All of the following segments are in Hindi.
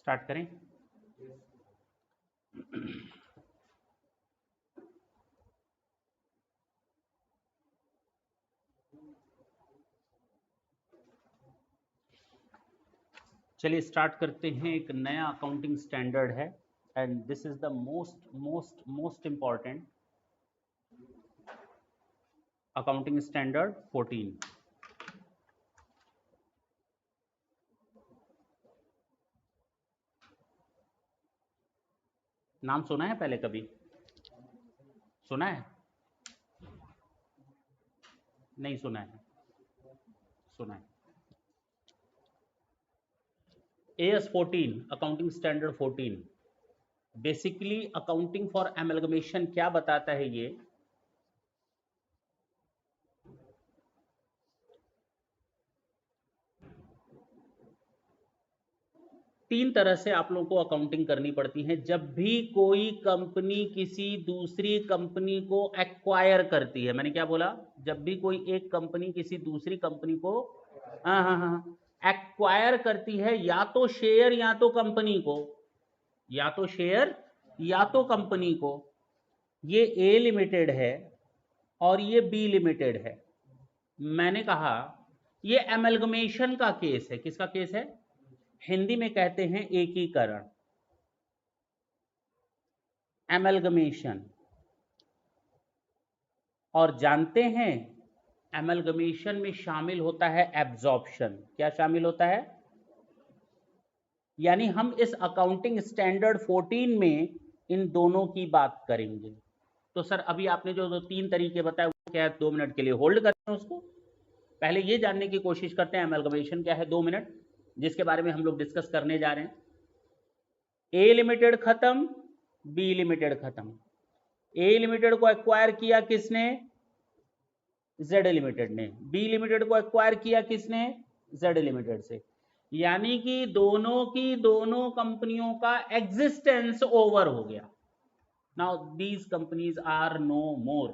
स्टार्ट करें। चलिए स्टार्ट करते हैं। एक नया अकाउंटिंग स्टैंडर्ड है and this is the most most most important accounting standard 14। नाम सुना है पहले कभी? सुना है? नहीं सुना है? सुना है। AS 14 accounting standard 14 basically accounting for amalgamation क्या बताता है? ये तीन तरह से आप लोगों को अकाउंटिंग करनी पड़ती है जब भी कोई कंपनी किसी दूसरी कंपनी को एक्वायर करती है। मैंने क्या बोला? जब भी कोई एक कंपनी किसी दूसरी कंपनी को एक्वायर करती है, या तो शेयर या तो कंपनी को, या तो शेयर या तो कंपनी को। ये ए लिमिटेड है और ये बी लिमिटेड है। मैंने कहा ये एमलगमेशन का केस है। किसका केस है? हिंदी में कहते हैं एकीकरण, एमलगमेशन। और जानते हैं एमलगमेशन में शामिल होता है एब्जॉर्प्शन। क्या शामिल होता है? यानी हम इस अकाउंटिंग स्टैंडर्ड 14 में इन दोनों की बात करेंगे। तो सर अभी आपने जो तीन तरीके बताए वो क्या है? 2 मिनट के लिए होल्ड करते हैं उसको। पहले ये जानने की कोशिश करते हैं एमलगमेशन क्या है, 2 मिनट, जिसके बारे में हम लोग डिस्कस करने जा रहे हैं। ए लिमिटेड खत्म, बी लिमिटेड खत्म। ए लिमिटेड को एक्वायर किया किसने? जेड लिमिटेड ने। बी लिमिटेड को एक्वायर किया किसने? जेड लिमिटेड से। यानी कि दोनों की दोनों कंपनियों का एग्जिस्टेंस ओवर हो गया। Now these companies are no more.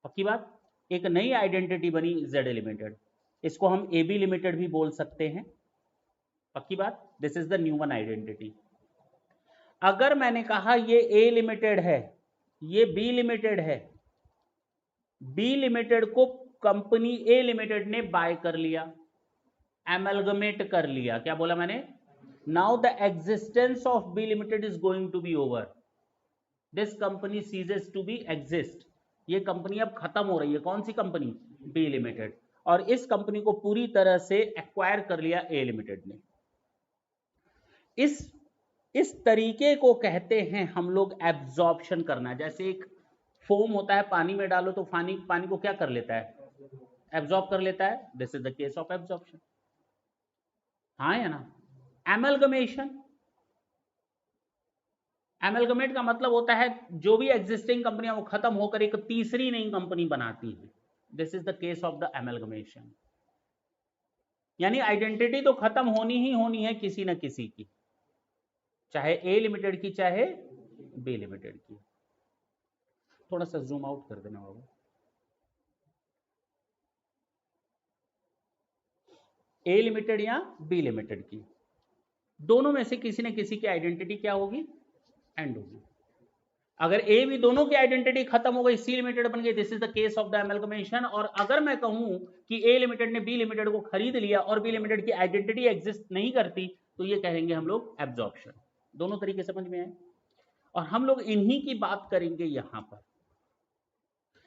पक्की बात? एक नई आइडेंटिटी बनी जेड लिमिटेड। इसको हम एबी लिमिटेड भी बोल सकते हैं। पक्की बात? This is the new one identity. अगर मैंने कहा ये ए लिमिटेड है, ये बी लिमिटेड है, बी लिमिटेड को कंपनी ए लिमिटेड ने बाय कर लिया, एमलगमेट कर लिया। क्या बोला मैंने? Now the existence of B limited is going to be over. This company ceases to be exist. ये कंपनी अब खत्म हो रही है। कौन सी कंपनी? B limited. और इस कंपनी को पूरी तरह से एक्वायर कर लिया ए लिमिटेड ने। इस तरीके को कहते हैं हम लोग एब्जॉर्प्शन करना। जैसे एक फोम होता है, पानी में डालो तो पानी को क्या कर लेता है? एब्जॉर्ब कर लेता है। This is the case of absorption. हाँ या ना? एमलगमेशन, एमलगमेट का मतलब होता है जो भी एग्जिस्टिंग कंपनियां वो खत्म होकर एक तीसरी नई कंपनी बनाती हैं। This is the case of the amalgamation. यानी आइडेंटिटी तो खत्म होनी ही होनी है किसी न किसी की, चाहे ए लिमिटेड की चाहे बी लिमिटेड की। थोड़ा सा जूम आउट कर देना बाबू। ए लिमिटेड या बी लिमिटेड की, दोनों में से किसी न किसी की आइडेंटिटी क्या होगी? एंड होगी। अगर ए बी दोनों की आइडेंटिटी खत्म हो गई, सी लिमिटेड बन गई, this is the case of the amalgamation. और अगर मैं कहूं कि ए लिमिटेड ने बी लिमिटेड को खरीद लिया और बी लिमिटेड की आइडेंटिटी एग्जिस्ट नहीं करती, तो ये कहेंगे हम लोग एब्जॉर्प्शन। दोनों तरीके समझ में आए? और हम लोग इन्हीं की बात करेंगे यहां पर।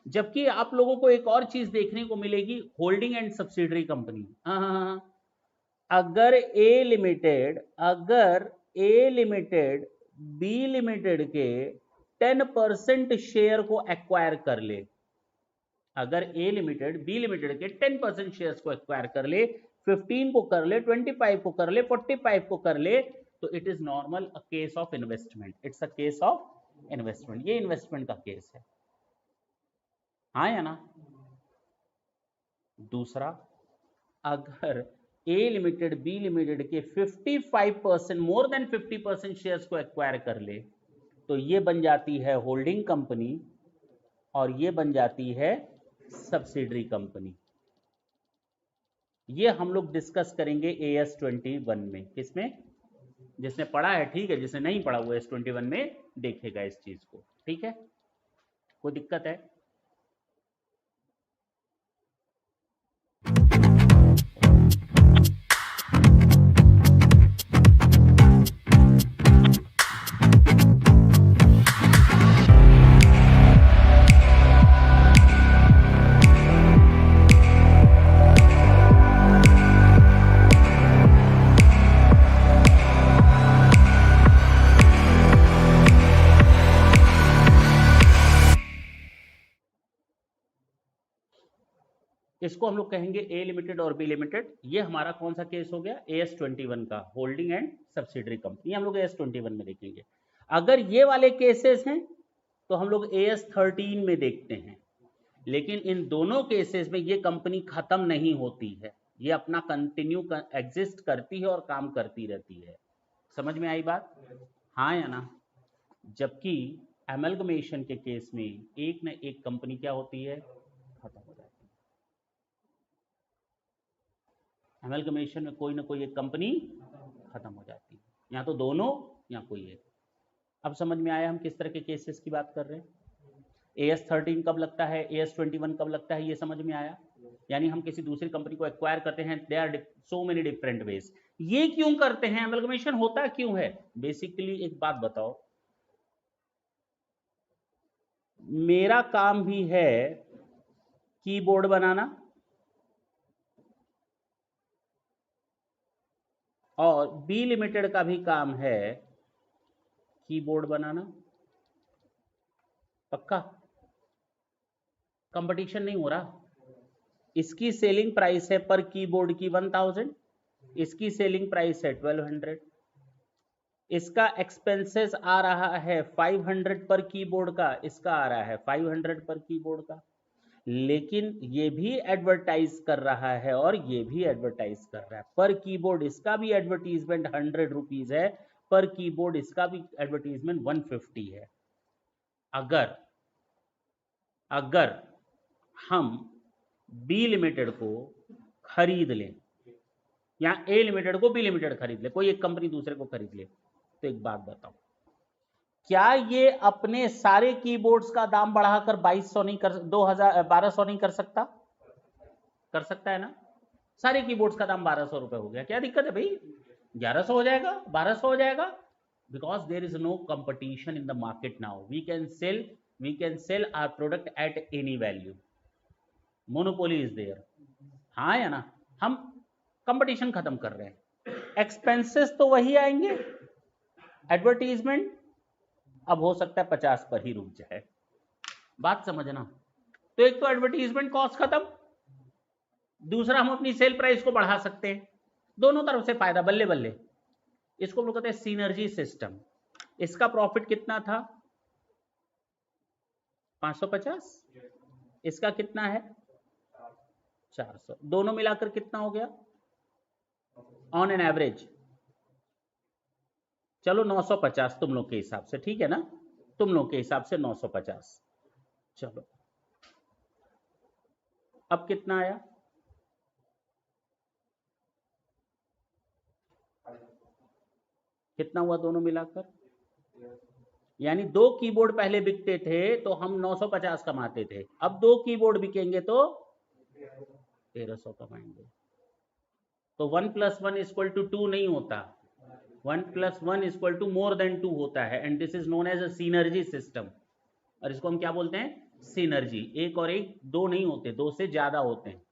जबकि आप लोगों को एक और चीज देखने को मिलेगी, होल्डिंग एंड सब्सिडरी कंपनी। अगर ए लिमिटेड बी लिमिटेड के 10% शेयर को एक्वायर कर ले, अगर ए लिमिटेड बी लिमिटेड के 10% शेयर्स को एक्वायर कर ले, 15 को कर ले, 25 को कर ले, 45 को कर ले, तो it is normal a case of investment. It's a case of investment. ये इन्वेस्टमेंट का केस है। हाँ या ना? दूसरा, अगर ए लिमिटेड बी लिमिटेड के 55%, मोर देन 50% शेयर्स को एक्वायर कर ले, तो ये बन जाती है होल्डिंग कंपनी और ये बन जाती है सब्सिडरी कंपनी। ये हम लोग डिस्कस करेंगे AS 21 में। किसमें? जिसने पढ़ा है ठीक है, जिसने नहीं पढ़ा वो S21 में देखेगा इस चीज को। ठीक है, कोई दिक्कत है? इसको हम लोग कहेंगे ए लिमिटेड और बी लिमिटेड। ये हमारा कौन सा केस हो गया? AS21 का, होल्डिंग एंड सब्सिडरी कंपनी, हम लोग AS21 में देखेंगे। अगर ये वाले केसेस हैं तो हम लोग AS13 में देखते हैं। लेकिन इन दोनों केसेस में ये कंपनी खत्म नहीं होती है, ये अपना कंटिन्यू एग्जिस्ट करती है और काम करती रहती है। समझ में आई बात? हाँ या ना? जबकि एमलगमेशन के केस में एक न एक कंपनी क्या होती है? खत्म हो जाती है। एमलगमेशन में कोई ना कोई एक कंपनी खत्म हो जाती है, या तो दोनों या कोई एक। अब समझ में आया हम किस तरह के केसेस की बात कर रहे हैं? AS13 कब लगता है, AS21 कब लगता है, ये समझ में आया? यानी हम किसी दूसरी कंपनी को एक्वायर करते हैं, they are so many different ways. ये क्यों करते हैं? एमलगमेशन होता क्यों है? बेसिकली एक बात बताओ, मेरा काम भी है कीबोर्ड बनाना और बी लिमिटेड का भी काम है कीबोर्ड बनाना। पक्का? कंपटीशन नहीं हो रहा। इसकी सेलिंग प्राइस है पर कीबोर्ड की 1000, इसकी सेलिंग प्राइस है 1200, इसका एक्सपेंसेस आ रहा है 500 पर कीबोर्ड का, इसका आ रहा है 500 पर कीबोर्ड का। लेकिन ये भी एडवर्टाइज कर रहा है और ये भी एडवर्टाइज कर रहा है। पर कीबोर्ड इसका भी एडवर्टीजमेंट 100 रुपीज है, पर कीबोर्ड इसका भी एडवर्टीजमेंट 150 है। अगर हम बी लिमिटेड को खरीद लें या ए लिमिटेड को बी लिमिटेड खरीद ले, कोई एक कंपनी दूसरे को खरीद ले, तो एक बात बताओ, क्या ये अपने सारे कीबोर्ड्स का दाम बढ़ाकर 2200 नहीं कर 1200 नहीं कर सकता? कर सकता है ना? सारे कीबोर्ड्स का दाम 1200 रुपए हो गया, क्या दिक्कत है भाई? 1100 हो जाएगा, 1200 हो जाएगा, because there is no competition in the market now. We can sell our product at any value, monopoly is there. हाँ या ना? हम कंपटीशन खत्म कर रहे हैं, एक्सपेंसेस तो वही आएंगे, एडवर्टीजमेंट अब हो सकता है 50 पर ही रुक जाए। बात समझना। तो एक तो एडवर्टीजमेंट कॉस्ट खत्म, दूसरा हम अपनी सेल प्राइस को बढ़ा सकते हैं, दोनों तरफ से फायदा, बल्ले बल्ले। इसको हम लोग कहते हैं सिनर्जी सिस्टम। इसका प्रॉफिट कितना था? 550, इसका कितना है? 400, दोनों मिलाकर कितना हो गया ऑन एन एवरेज? चलो 950 तुम लोग के हिसाब से, ठीक है ना? तुम लोग के हिसाब से 950। चलो अब कितना आया? कितना हुआ दोनों मिलाकर? यानी 2 कीबोर्ड पहले बिकते थे तो हम 950 कमाते थे, अब 2 कीबोर्ड बिकेंगे तो 1300 कमाएंगे। तो 1 + 1 = 2 नहीं होता, 1 + 1 = more than 2 होता है, and this is known as a synergy system. और इसको हम क्या बोलते हैं? सिनर्जी। एक और एक 2 नहीं होते, 2 से ज्यादा होते हैं,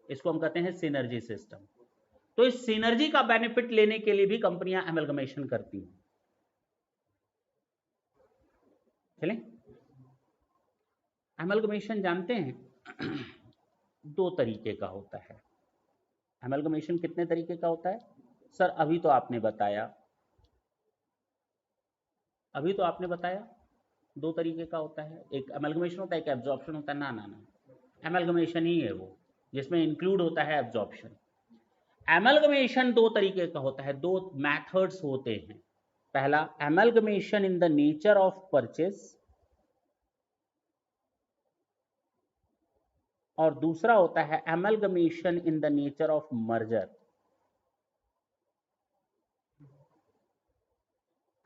इसको हम कहते हैं सिनर्जी सिस्टम। तो इस सिनर्जी का बेनिफिट लेने के लिए भी कंपनियां एमलगमेशन करती हैं। चलें, एमलगमेशन जानते हैं 2 तरीके का होता है। एमलगमेशन कितने तरीके का होता है? सर अभी तो आपने बताया 2 तरीके का होता है, एक एमलगमेशन होता है, एक एब्जॉर्प्शन होता है। ना ना ना, एमलगमेशन ही है वो, जिसमें इंक्लूड होता है एब्जॉर्प्शन। एमलगमेशन 2 तरीके का होता है, 2 मेथड्स होते हैं। पहला, amalgamation in the nature of purchase, और दूसरा होता है amalgamation in the nature of merger.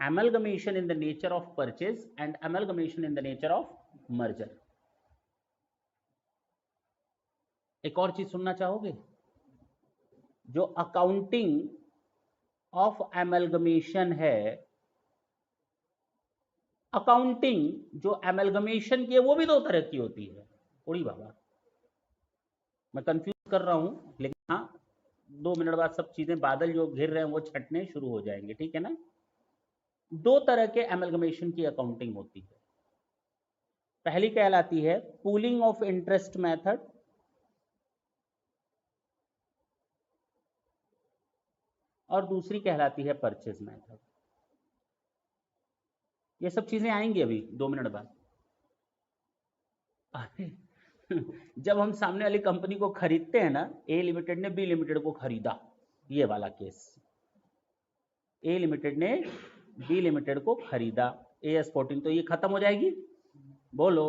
amalgamation in the nature of purchase and amalgamation in the nature of merger. एक और चीज सुनना चाहोगे? जो अकाउंटिंग ऑफ एमलगमेशन है, अकाउंटिंग जो एमलगमेशन की है वो भी दो तरह की होती है। उड़ी बाबा, मैं कंफ्यूज कर रहा हूं, लेकिन हाँ 2 मिनट बाद सब चीजें, बादल जो घिर रहे हैं वो छटने शुरू हो जाएंगे, ठीक है ना। दो तरह के एमलगमेशन की अकाउंटिंग होती है। पहली कहलाती है पूलिंग ऑफ इंटरेस्ट मेथड, और दूसरी कहलाती है परचेज मेथड। ये सब चीजें आएंगी अभी 2 मिनट बाद। जब हम सामने वाली कंपनी को खरीदते हैं ना, ए लिमिटेड ने बी लिमिटेड को खरीदा, ये वाला केस, ए लिमिटेड ने बी लिमिटेड को खरीदा, AS14, तो ये खत्म हो जाएगी, बोलो।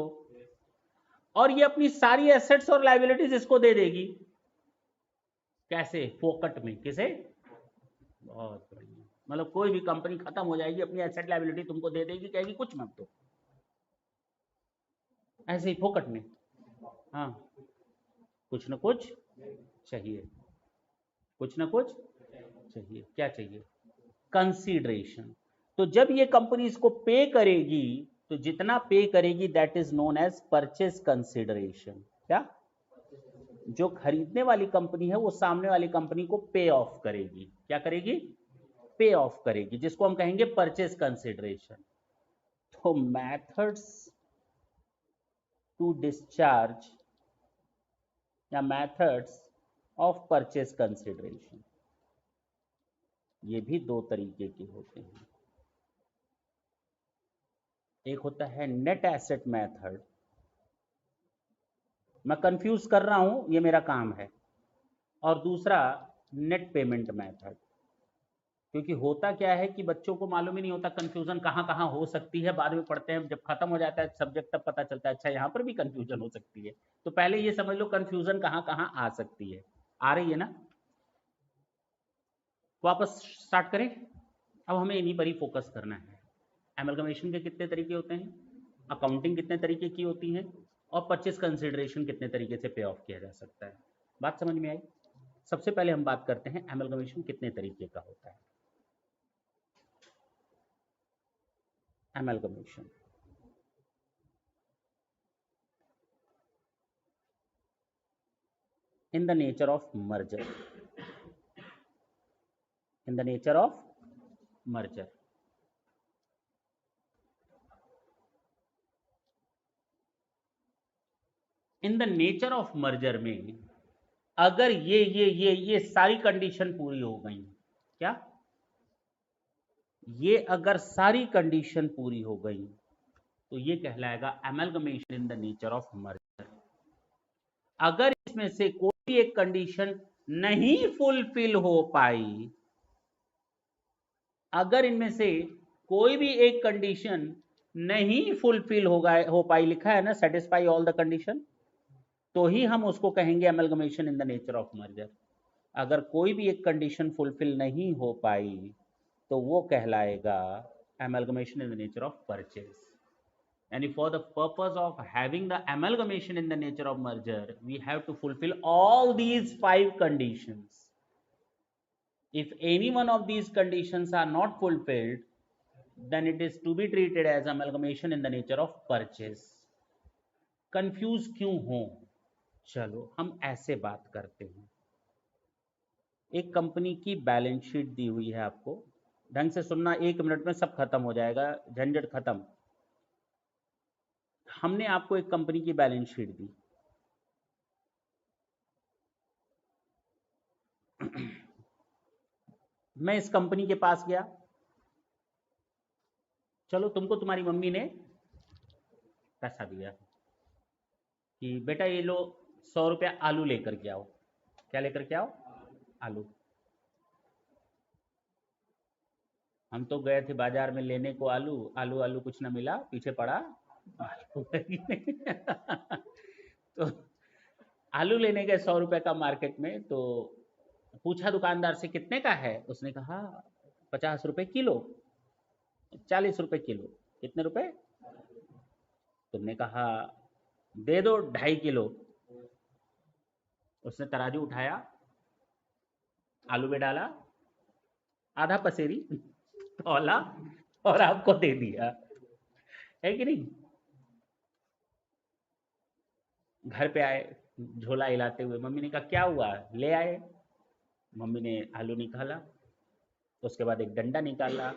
और ये अपनी सारी एसेट्स और लायबिलिटीज इसको दे देगी। कैसे? फोकट में। किसे? बहुत बढ़िया। मतलब कोई भी कंपनी खत्म हो जाएगी, अपनी एसेट लायबिलिटी तुमको दे देगी, कहेगी कुछ मत दो, ऐसे ही फोकट में। हाँ, कुछ ना कुछ चाहिए, कुछ ना कुछ चाहिए। क्या चाहिए? कंसीडरेशन। तो जब ये कंपनी इसको पे करेगी, तो जितना पे करेगी that is known as purchase consideration. क्या? जो खरीदने वाली कंपनी है वो सामने वाली कंपनी को पे ऑफ करेगी। क्या करेगी? पे ऑफ करेगी, जिसको हम कहेंगे परचेज कंसीडरेशन। तो मेथड्स टू डिस्चार्ज या मेथड्स ऑफ परचेज कंसीडरेशन, ये भी दो तरीके के होते हैं। एक होता है नेट एसेट मेथड, मैं कंफ्यूज कर रहा हूं, ये मेरा काम है। और दूसरा नेट पेमेंट मेथड। क्योंकि होता क्या है कि बच्चों को मालूम ही नहीं होता कंफ्यूजन कहां कहां हो सकती है, बाद में पढ़ते हैं, जब खत्म हो जाता है सब्जेक्ट तब पता चलता है अच्छा यहां पर भी कंफ्यूजन हो सकती है। तो पहले ये समझ लो कंफ्यूजन कहां कहां आ सकती है। आ रही है ना? वापस स्टार्ट करें। अब हमें इन्हीं पर ही फोकस करना है। एमलगमेशन के कितने तरीके होते हैं, अकाउंटिंग कितने तरीके की होती है, और परचेज कंसिडरेशन कितने तरीके से पे ऑफ किया जा सकता है। बात समझ में आई? सबसे पहले हम बात करते हैं एमलगमेशन कितने तरीके का होता है। Amalgamation in the nature of merger, in the nature of merger, in the nature of merger में अगर ये सारी कंडीशन पूरी हो गई, क्या ये अगर सारी कंडीशन पूरी हो गई तो ये कहलाएगा amalgamation in the nature of merger. अगर इसमें से कोई एक कंडीशन नहीं फुलफिल हो पाई, अगर इनमें से कोई भी एक कंडीशन नहीं फुलफिल हो पाई, लिखा है ना सेटिस्फाई ऑल द कंडीशन, तो ही हम उसको कहेंगे amalgamation in the nature of merger. अगर कोई भी एक कंडीशन फुलफिल नहीं हो पाई तो वो कहलाएगा amalgamation in the nature of purchase. यानी for the purpose of having the amalgamation in the nature of merger we have to fulfil all these 5 conditions. If any one of these conditions are not fulfilled, then it is to be treated as amalgamation in the nature of purchase. Confuse क्यों हो? चलो हम ऐसे बात करते हैं। एक कंपनी की बैलेंस शीट दी हुई है आपको, ढंग से सुनना, 1 मिनट में सब खत्म हो जाएगा, झंझट खत्म। हमने आपको एक कंपनी की बैलेंस शीट दी, मैं इस कंपनी के पास गया, चलो तुमको तुम्हारी मम्मी ने पैसा दिया कि बेटा ये लो 100 रुपया आलू लेकर के आओ। क्या लेकर के आओ? आलू। हम तो गए थे बाजार में लेने को आलू, आलू आलू कुछ ना मिला, पीछे पड़ा तो आलू लेने गए 100 रुपए का मार्केट में, तो पूछा दुकानदार से कितने का है, उसने कहा 50 रुपए किलो। 40 रुपए किलो। कितने रुपए? तुमने कहा दे दो 2.5 किलो। उसने तराजू उठाया, आलू में डाला, आधा पसेरी तौला और आपको दे दिया, है कि नहीं? घर पे आए, झोला हिलाते हुए, मम्मी ने कहा क्या हुआ, ले आए। मम्मी ने आलू निकाला, उसके बाद एक डंडा निकाला,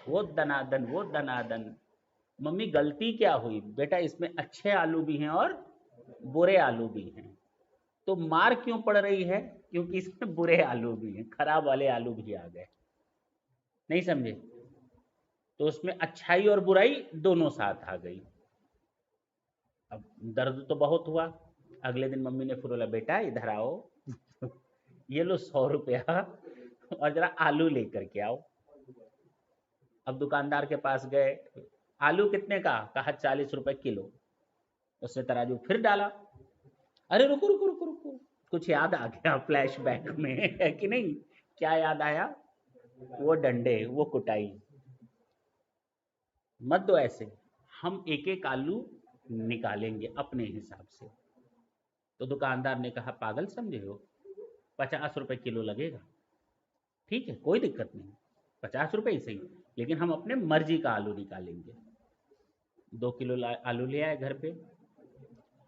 वो दनादन वो दनादन। मम्मी गलती क्या हुई? बेटा इसमें अच्छे आलू भी हैं और बुरे आलू भी हैं। तो मार क्यों पड़ रही है? क्योंकि इसमें बुरे आलू भी हैं, खराब वाले आलू भी आ गए। नहीं समझे? तो उसमें अच्छाई और बुराई दोनों साथ आ गई। अब दर्द तो बहुत हुआ। अगले दिन मम्मी ने फिर बोला बेटा इधर आओ ये लो 100 रुपया और जरा आलू लेकर के आओ। अब दुकानदार के पास गए, आलू कितने का? कहा 40 रुपए किलो। उसने तराजू फिर डाला। अरे रुको रुको रुको रुको, कुछ याद आ गया फ्लैशबैक में, है कि नहीं? क्या याद आया? वो डंडे, वो कुटाई। मत दो ऐसे, हम एक एक आलू निकालेंगे अपने हिसाब से। तो दुकानदार ने कहा पागल समझे हो, 50 रुपए किलो लगेगा। ठीक है कोई दिक्कत नहीं, 50 रुपए ही सही, लेकिन हम अपने मर्जी का आलू निकालेंगे। 2 किलो आलू ले आए घर पे।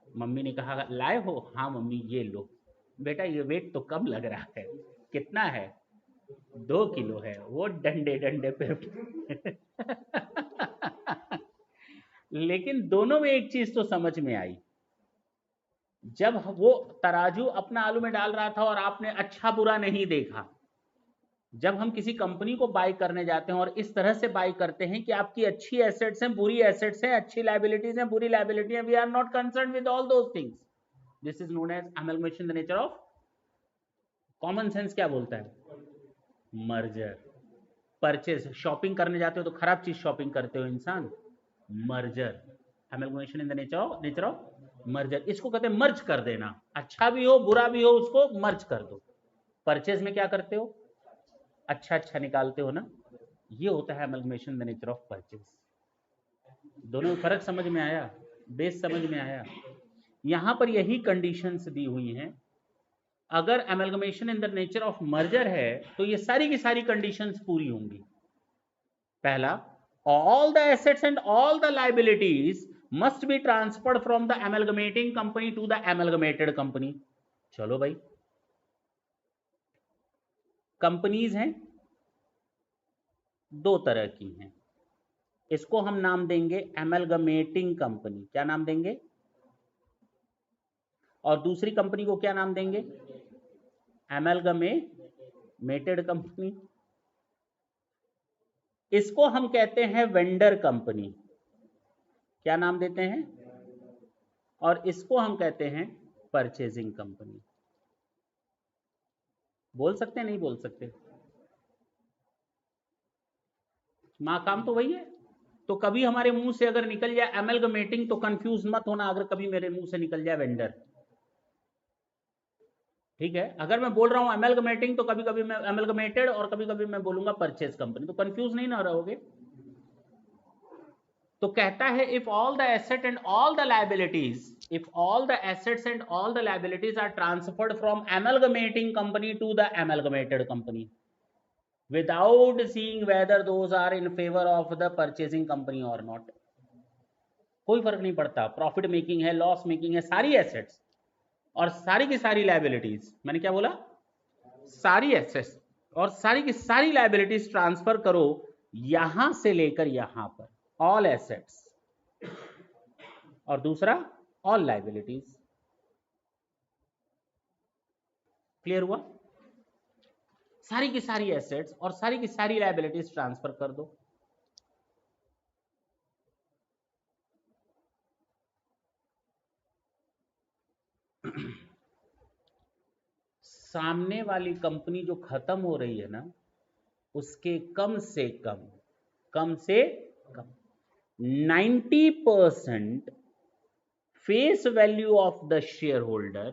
मम्मी ने कहा लाए हो? हाँ मम्मी ये लो। बेटा ये वेट तो कम लग रहा है, कितना है? 2 किलो है। वो डंडे डंडे पे लेकिन दोनों में एक चीज तो समझ में आई, जब वो तराजू अपना आलू में डाल रहा था और आपने अच्छा बुरा नहीं देखा। जब हम किसी कंपनी को बाय करने जाते हैं और इस तरह से बाय करते हैं कि आपकी अच्छी एसेट्स हैं, बुरी एसेट्स हैं, अच्छी लायबिलिटीज हैं, बुरी लायबिलिटी हैं, we are not concern with all those things. This is known as amalgamation the nature of. Common sense क्या बोलता है? मर्जर। परचेज, शॉपिंग करने जाते हो तो खराब चीज शॉपिंग करते हो इंसान, merger. Amalgamation in the nature of merger. इसको कहते हैं मर्ज कर देना, अच्छा भी हो बुरा भी हो उसको मर्ज कर दो। परचेज में क्या करते हो? अच्छा अच्छा निकालते हो ना, ये होता है amalgamation the nature of purchase. दोनों में फर्क समझ में आया? बेस समझ में आया? यहां पर यही कंडीशंस दी हुई हैं। अगर amalgamation in the nature of merger है तो ये सारी की सारी कंडीशंस पूरी होंगी। पहला, all the assets and all the liabilities must be transferred from the amalgamating company to the amalgamated company। चलो भाई, कंपनीज हैं, दो तरह की हैं। इसको हम नाम देंगे एमलगमेटिंग कंपनी। क्या नाम देंगे? और दूसरी कंपनी को क्या नाम देंगे? एमलगमेटेड कंपनी। इसको हम कहते हैं वेंडर कंपनी। क्या नाम देते हैं? और इसको हम कहते हैं परचेजिंग कंपनी। बोल सकते हैं नहीं बोल सकते? मां काम तो वही है। तो कभी हमारे मुंह से अगर निकल जाए एमलगमेटिंग तो कंफ्यूज मत होना, अगर कभी मेरे मुंह से निकल जाए वेंडर। ठीक है, अगर मैं बोल रहा हूं एमलगमेटिंग तो कभी कभी मैं एमलगमेटेड और कभी कभी मैं बोलूंगा परचेज कंपनी, तो कंफ्यूज नहीं ना रहोगे। तो कहता है if all the asset and all the liabilities, if all the assets and all the liabilities are transferred from amalgamating company to the amalgamated company without seeing whether those are in favor of the purchasing company or not। कोई फर्क नहीं पड़ता, प्रॉफिट मेकिंग है, लॉस मेकिंग है, सारी एसेट्स और सारी की सारी लायबिलिटीज, मैंने क्या बोला? सारी एसेट्स और सारी की सारी लायबिलिटीज ट्रांसफर करो यहां से लेकर यहां पर, ऑल एसेट्स, और दूसरा ऑल लायबिलिटीज। क्लियर हुआ? सारी की सारी एसेट्स और सारी की सारी लायबिलिटीज ट्रांसफर कर दो। सामने वाली कंपनी जो खत्म हो रही है ना, उसके कम से कम 90% face value of the share holder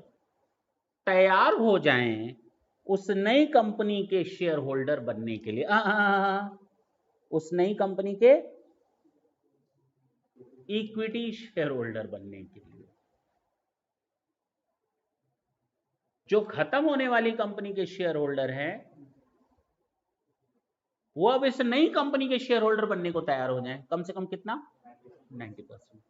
तैयार हो जाएं उस नई कंपनी के शेयर होल्डर बनने के लिए। उस नई कंपनी के इक्विटी शेयर होल्डर बनने के लिए। जो खत्म होने वाली कंपनी के शेयर होल्डर हैं वो अब इस नई कंपनी के शेयर होल्डर बनने को तैयार हो जाएं, कम से कम कितना 90%।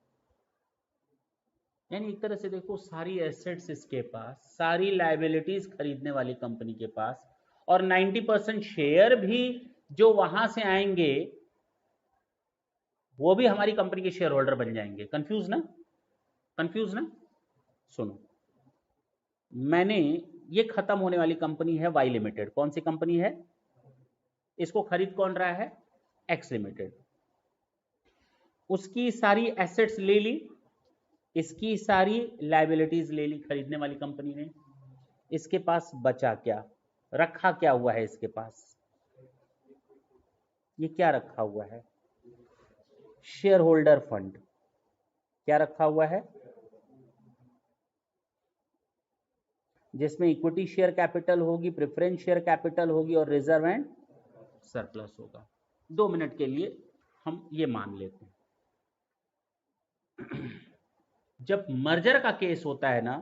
यानी एक तरह से देखो सारी एसेट्स इसके पास, सारी लायबिलिटीज खरीदने वाली कंपनी के पास, और 90% शेयर भी जो वहां से आएंगे वो भी हमारी कंपनी के शेयर होल्डर बन जाएंगे। कंफ्यूज ना? कंफ्यूज ना? सुनो, मैंने ये खत्म होने वाली कंपनी है वाई लिमिटेड। कौन सी कंपनी है? इसको खरीद कौन रहा है? X limited. उसकी सारी एसेट्स ले ली, इसकी सारी लायबिलिटीज ले ली खरीदने वाली कंपनी ने। इसके पास बचा क्या? रखा क्या हुआ है इसके पास? ये क्या रखा हुआ है? Share holder fund. क्या रखा हुआ है? जिसमें इक्विटी शेयर कैपिटल होगी, प्रेफरेंस शेयर कैपिटल होगी और रिजर्व एंड सरप्लस होगा। 2 मिनट के लिए हम ये मान लेते हैं। जब मर्जर का केस होता है ना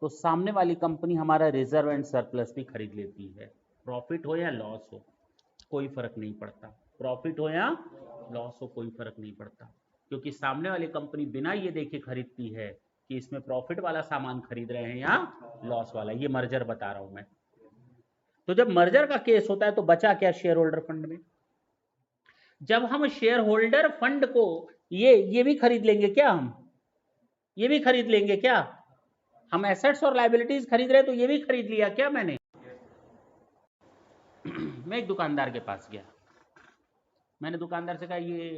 तो सामने वाली कंपनी हमारा रिजर्व एंड सरप्लस भी खरीद लेती है। प्रॉफिट हो या लॉस हो कोई फर्क नहीं पड़ता, प्रॉफिट हो या लॉस हो कोई फर्क नहीं पड़ता, क्योंकि सामने वाली कंपनी बिना ये देखे खरीदती है कि इसमें प्रॉफिट वाला सामान खरीद रहे हैं या लॉस वाला। ये मर्जर बता रहा हूं मैं। तो जब मर्जर का केस होता है तो बचा क्या शेयर होल्डर फंड में? जब हम शेयर होल्डर फंड को ये भी खरीद लेंगे क्या? हम ये भी खरीद लेंगे क्या? हम एसेट्स और लायबिलिटीज खरीद रहे हैं तो ये भी खरीद लिया क्या मैंने? मैं एक दुकानदार के पास गया, मैंने दुकानदार से कहा ये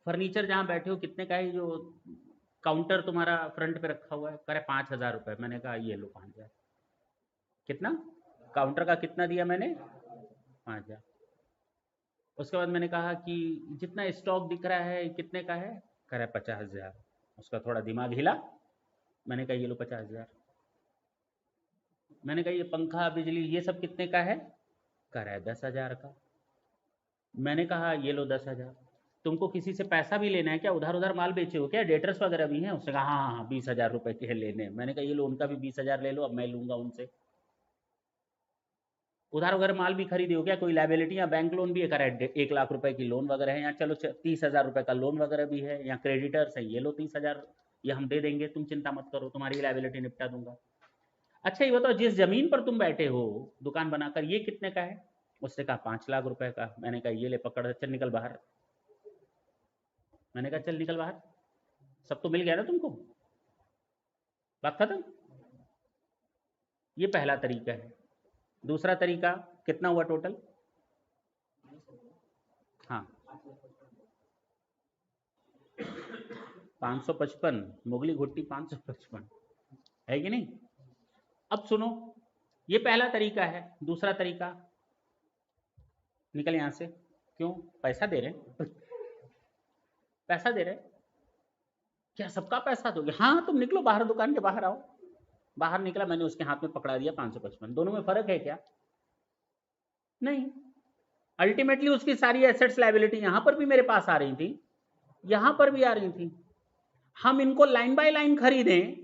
फर्नीचर जहां बैठे हो कितने का है? जो काउंटर तुम्हारा फ्रंट पे रखा हुआ है, कह रहे 5,000 रुपए। मैंने कहा ये लो 5,000। कितना? काउंटर का कितना दिया मैंने? 5,000। उसके बाद मैंने कहा कि जितना स्टॉक दिख रहा है कितने का है? कह रहा है 50,000। उसका थोड़ा दिमाग हिला। मैंने कहा ये लो 50,000। मैंने कहा ये पंखा बिजली ये सब कितने का है? कह रहा है 10,000 का। मैंने कहा ये लो 10,000। तुमको किसी से पैसा भी लेना है क्या? उधार उधार माल बेचे हो क्या? डेटर्स वगैरह भी हैं? उसने कहा हाँ हाँ 20,000 रुपए के लेने। मैंने कहा ये लो उनका भी 20,000 ले लो, अब मैं लूंगा उनसे। उधार वगैरह माल भी खरीदे हो क्या? कोई लायबिलिटी या बैंक लोन भी है? कह रहा है 1 लाख रुपए की लोन वगैरह है, या चलो 30,000 रुपए का लोन वगैरह भी है, या क्रेडिटर्स है, ये लो 30,000 ये हम दे देंगे, तुम चिंता मत करो, तुम्हारी लायबिलिटी निपटा दूंगा। अच्छा ये बताओ जिस जमीन पर तुम बैठे हो दुकान बनाकर ये कितने का है? उसने कहा 5 लाख रुपए का। मैंने कहा ये ले पकड़, चल निकल बाहर। मैंने कहा चल निकल बाहर, सब तो मिल गया ना तुमको, बात खत्म। ये पहला तरीका है। दूसरा तरीका कितना हुआ टोटल? हाँ 555, मुगली घुट्टी 555 है कि नहीं? अब सुनो, ये पहला तरीका है। दूसरा तरीका, निकल यहां से। क्यों? पैसा दे रहे पैसा दे रहे क्या? सबका पैसा दोगे? हाँ तुम निकलो बाहर, दुकान के बाहर आओ। बाहर निकला, मैंने उसके हाथ में पकड़ा दिया 555। दोनों में फर्क है क्या? नहीं। अल्टीमेटली उसकी सारी एसेट्स लायबिलिटी यहां पर भी मेरे पास आ रही थी, यहां पर भी आ रही थी। हम इनको लाइन बाय लाइन खरीदें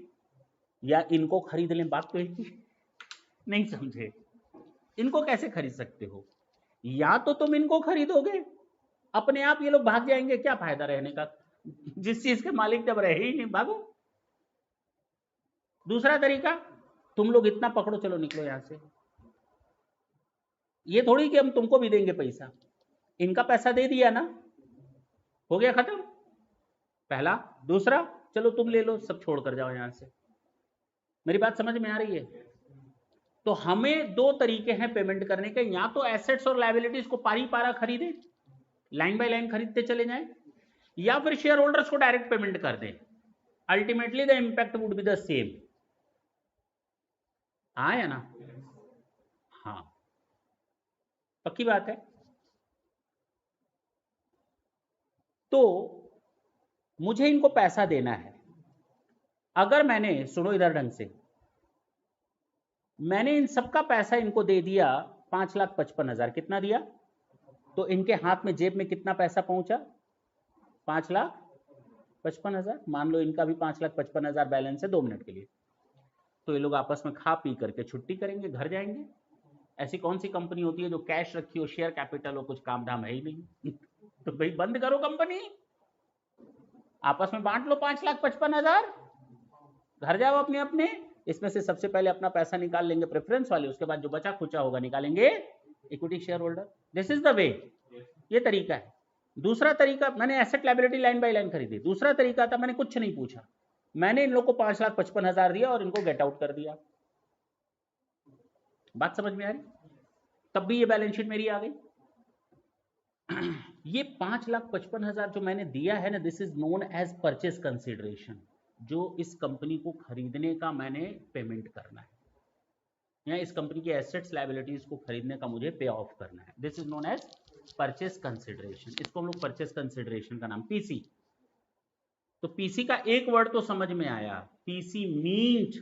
या इनको खरीद लें, बात तो एक ही। नहीं समझे? इनको कैसे खरीद सकते हो? या तो तुम इनको खरीदोगे, अपने आप ये लोग भाग जाएंगे, क्या फायदा रहने का? जिस चीज के मालिक जब रहे ही नहीं, भागो। दूसरा तरीका, तुम लोग इतना पकड़ो, चलो निकलो यहां से। ये थोड़ी कि हम तुमको भी देंगे पैसा, इनका पैसा दे दिया ना, हो गया खत्म। पहला। दूसरा, चलो तुम ले लो, सब छोड़ कर जाओ यहां से। मेरी बात समझ में आ रही है? तो हमें 2 तरीके हैं पेमेंट करने के, या तो एसेट्स और लायबिलिटीज को पारी पारा खरीदे, लाइन बाय लाइन खरीदते चले जाएं, या फिर शेयर होल्डर्स को डायरेक्ट पेमेंट कर दें। Ultimately the impact would be the same. आया ना? हाँ पक्की बात है। तो मुझे इनको पैसा देना है। अगर मैंने, सुनो इधर ढंग से, मैंने इन सबका पैसा इनको दे दिया 5,55,000। कितना दिया? तो इनके हाथ में जेब में कितना पैसा पहुंचा? 5,55,000। मान लो इनका भी 5,55,000 बैलेंस है 2 मिनट के लिए, तो ये लोग आपस में खा पी करके छुट्टी करेंगे, घर जाएंगे। ऐसी कौन सी कंपनी होती है जो कैश रखी हो, शेयर कैपिटल हो, कुछ काम धाम है ही नहीं? तो भाई बंद करो कंपनी, आपस में बांट लो 5,55,000, घर जाओ अपने अपने। इसमें से सबसे पहले अपना पैसा निकाल लेंगे प्रेफरेंस वाले, उसके बाद जो बचा खुचा होगा निकालेंगे equity share holder. This is the way, ये तरीका है। दूसरा तरीका, मैंने asset liability line by line खरीदी। दूसरा तरीका था, मैंने कुछ नहीं पूछा, मैंने इन लोग को 5,55,000 दिया और इनको गेट आउट कर दिया। बात समझ में आ रही? तब भी ये बैलेंस शीट मेरी आ गई। ये 5,55,000 जो मैंने दिया है ना, this is known as purchase consideration, जो इस कंपनी को खरीदने का मैंने पेमेंट करना है, या इस कंपनी की एसेट्स लायबिलिटीज को खरीदने का मुझे पे ऑफ करना है। This is known as purchase consideration. इसको हम लोग परचेस कंसिडरेशन का नाम पीसी। तो पीसी का एक वर्ड तो समझ में आया, PC means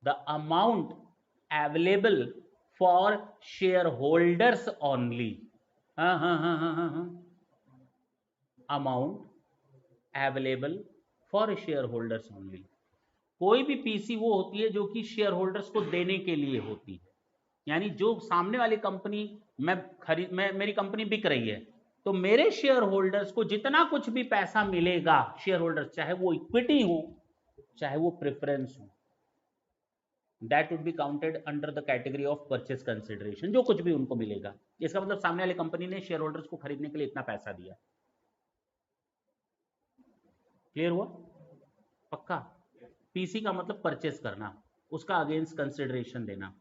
the amount available for share holders only. Amount available for share holders only. कोई भी पीसी वो होती है जो कि शेयर होल्डर्स को देने के लिए होती है, यानी जो सामने वाली कंपनी मेरी कंपनी बिक रही है, तो मेरे शेयर होल्डर्स को जितना कुछ भी पैसा मिलेगा, शेयर होल्डर्स चाहे वो इक्विटी हो चाहे वो प्रेफरेंस हो, that would be counted under the category of purchase consideration. जो कुछ भी उनको मिलेगा, इसका मतलब सामने वाली कंपनी ने शेयर होल्डर्स को खरीदने के लिए इतना पैसा दिया। क्लियर हुआ? पक्का? पीसी का मतलब परचेस करना, उसका अगेंस्ट कंसिडरेशन देना।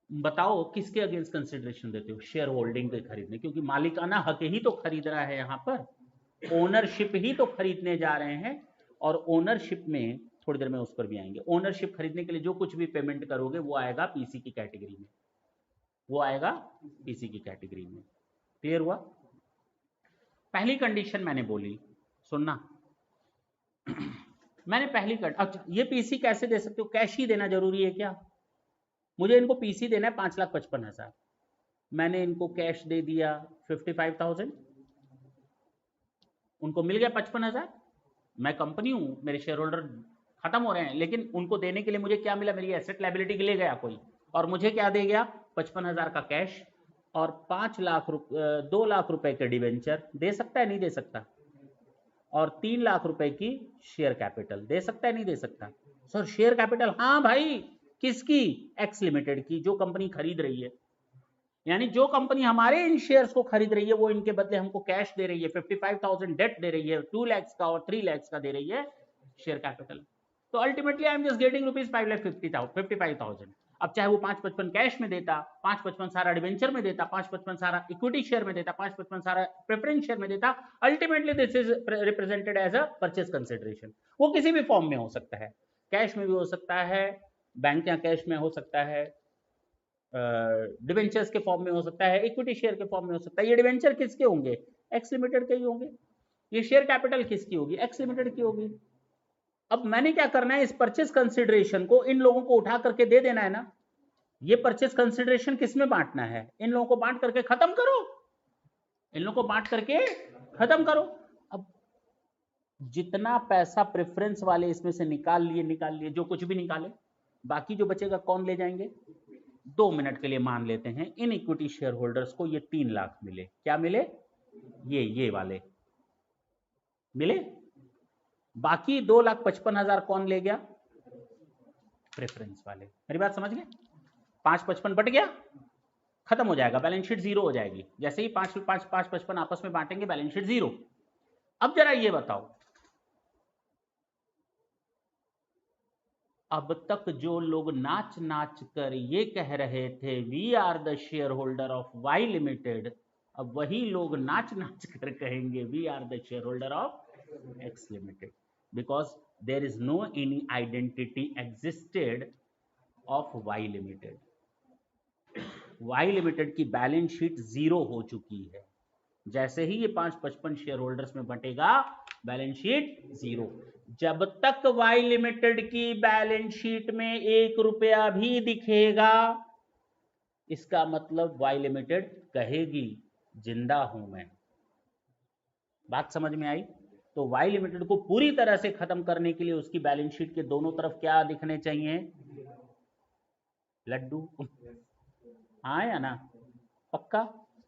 बताओ किसके अगेंस्ट कंसिडरेशन देते हो? शेयर होल्डिंग के खरीदने, क्योंकि मालिकाना हक ही तो खरीद रहा है, यहां पर ओनरशिप ही तो खरीदने जा रहे हैं। और ओनरशिप में थोड़ी देर में उस पर भी आएंगे। ओनरशिप खरीदने के लिए जो कुछ भी पेमेंट करोगे वो आएगा पीसी की कैटेगरी में, वो आएगा पीसी की कैटेगरी में। क्लियर हुआ? पहली कंडीशन मैंने बोली, सुनना। मैंने पहली अच्छा, ये पीसी कैसे दे सकते हो? कैश ही देना जरूरी है क्या? मुझे इनको पीसी देना है 5,55,000, मैंने इनको कैश दे दिया 55,000, उनको मिल गया 55,000। मैं कंपनी हूं, मेरे शेयर होल्डर खत्म हो रहे हैं, लेकिन उनको देने के लिए मुझे क्या मिला? मेरी एसेट लायबिलिटी के लिए गया कोई, और मुझे क्या दे गया? 55,000 का कैश और 2 लाख रुपए के डिवेंचर। दे सकता है नहीं दे सकता? और 3 लाख रुपए की शेयर कैपिटल। दे सकता है नहीं दे सकता? सर शेयर कैपिटल, हाँ भाई, किसकी? एक्स लिमिटेड की, जो कंपनी खरीद रही है। यानी जो कंपनी हमारे इन शेयर्स को खरीद रही है वो इनके बदले हमको कैश दे रही है, 55,000 डेट दे रही है, 2 लाख का और 3 लाख का दे रही है शेयर कैपिटल। तो ultimately I am just getting rupees 55,000। अब चाहे वो 5,55 कैश में देता, 5,55 सारा डिवेंचर में देता, 5,55 सारा इक्विटी शेयर में देता, 5,55 सारा प्रेफरेंस शेयर में देता, ultimately this is represented as a purchase consideration. वो किसी भी फॉर्म में हो सकता है, कैश में भी हो सकता है, बैंक या कैश में हो सकता है, डिवेंचर्स के फॉर्म में हो सकता है, इक्विटी शेयर के फॉर्म में हो सकता है। ये डिवेंचर किसके होंगे? एक्स लिमिटेड के ही होंगे। ये शेयर कैपिटल किसकी होगी? एक्स लिमिटेड की होगी। अब मैंने क्या करना है? इस परचेस कंसिडरेशन को इन लोगों को उठा करके दे देना है ना। ये परचेस कंसिडरेशन किस में बांटना है? इन लोगों को बांट करके खत्म करो, इन लोगों को बांट करके खत्म करो। अब जितना पैसा प्रेफरेंस वाले इसमें से निकाल लिए, जो कुछ भी निकाले, बाकी जो बचेगा कौन ले जाएंगे? 2 मिनट के लिए मान लेते हैं इन इक्विटी शेयर होल्डर्स को ये 3 लाख मिले। क्या मिले? ये वाले मिले। बाकी 2,55,000 कौन ले गया? प्रेफरेंस वाले। मेरी बात समझ गए? 5,55 बट गया, खत्म हो जाएगा, बैलेंस शीट जीरो हो जाएगी। जैसे ही 5,55 आपस में बांटेंगे, बैलेंस शीट जीरो। अब जरा ये बताओ, अब तक जो लोग नाच नाच कर ये कह रहे थे we are the share holder of Y limited, अब वही लोग नाच नाच कर कहेंगे we are the share holder of X limited, because there is no any identity existed of Y limited. Y limited की बैलेंस शीट जीरो हो चुकी है। जैसे ही ये 5,55 शेयर होल्डर्स में बंटेगा, बैलेंस शीट जीरो। जब तक वाई लिमिटेड की बैलेंस शीट में 1 रुपया भी दिखेगा, इसका मतलब वाई लिमिटेड कहेगी जिंदा हूं मैं। बात समझ में आई? तो वाई लिमिटेड को पूरी तरह से खत्म करने के लिए उसकी बैलेंस शीट के दोनों तरफ क्या दिखने चाहिए? लड्डू। हाँ या ना? पक्का?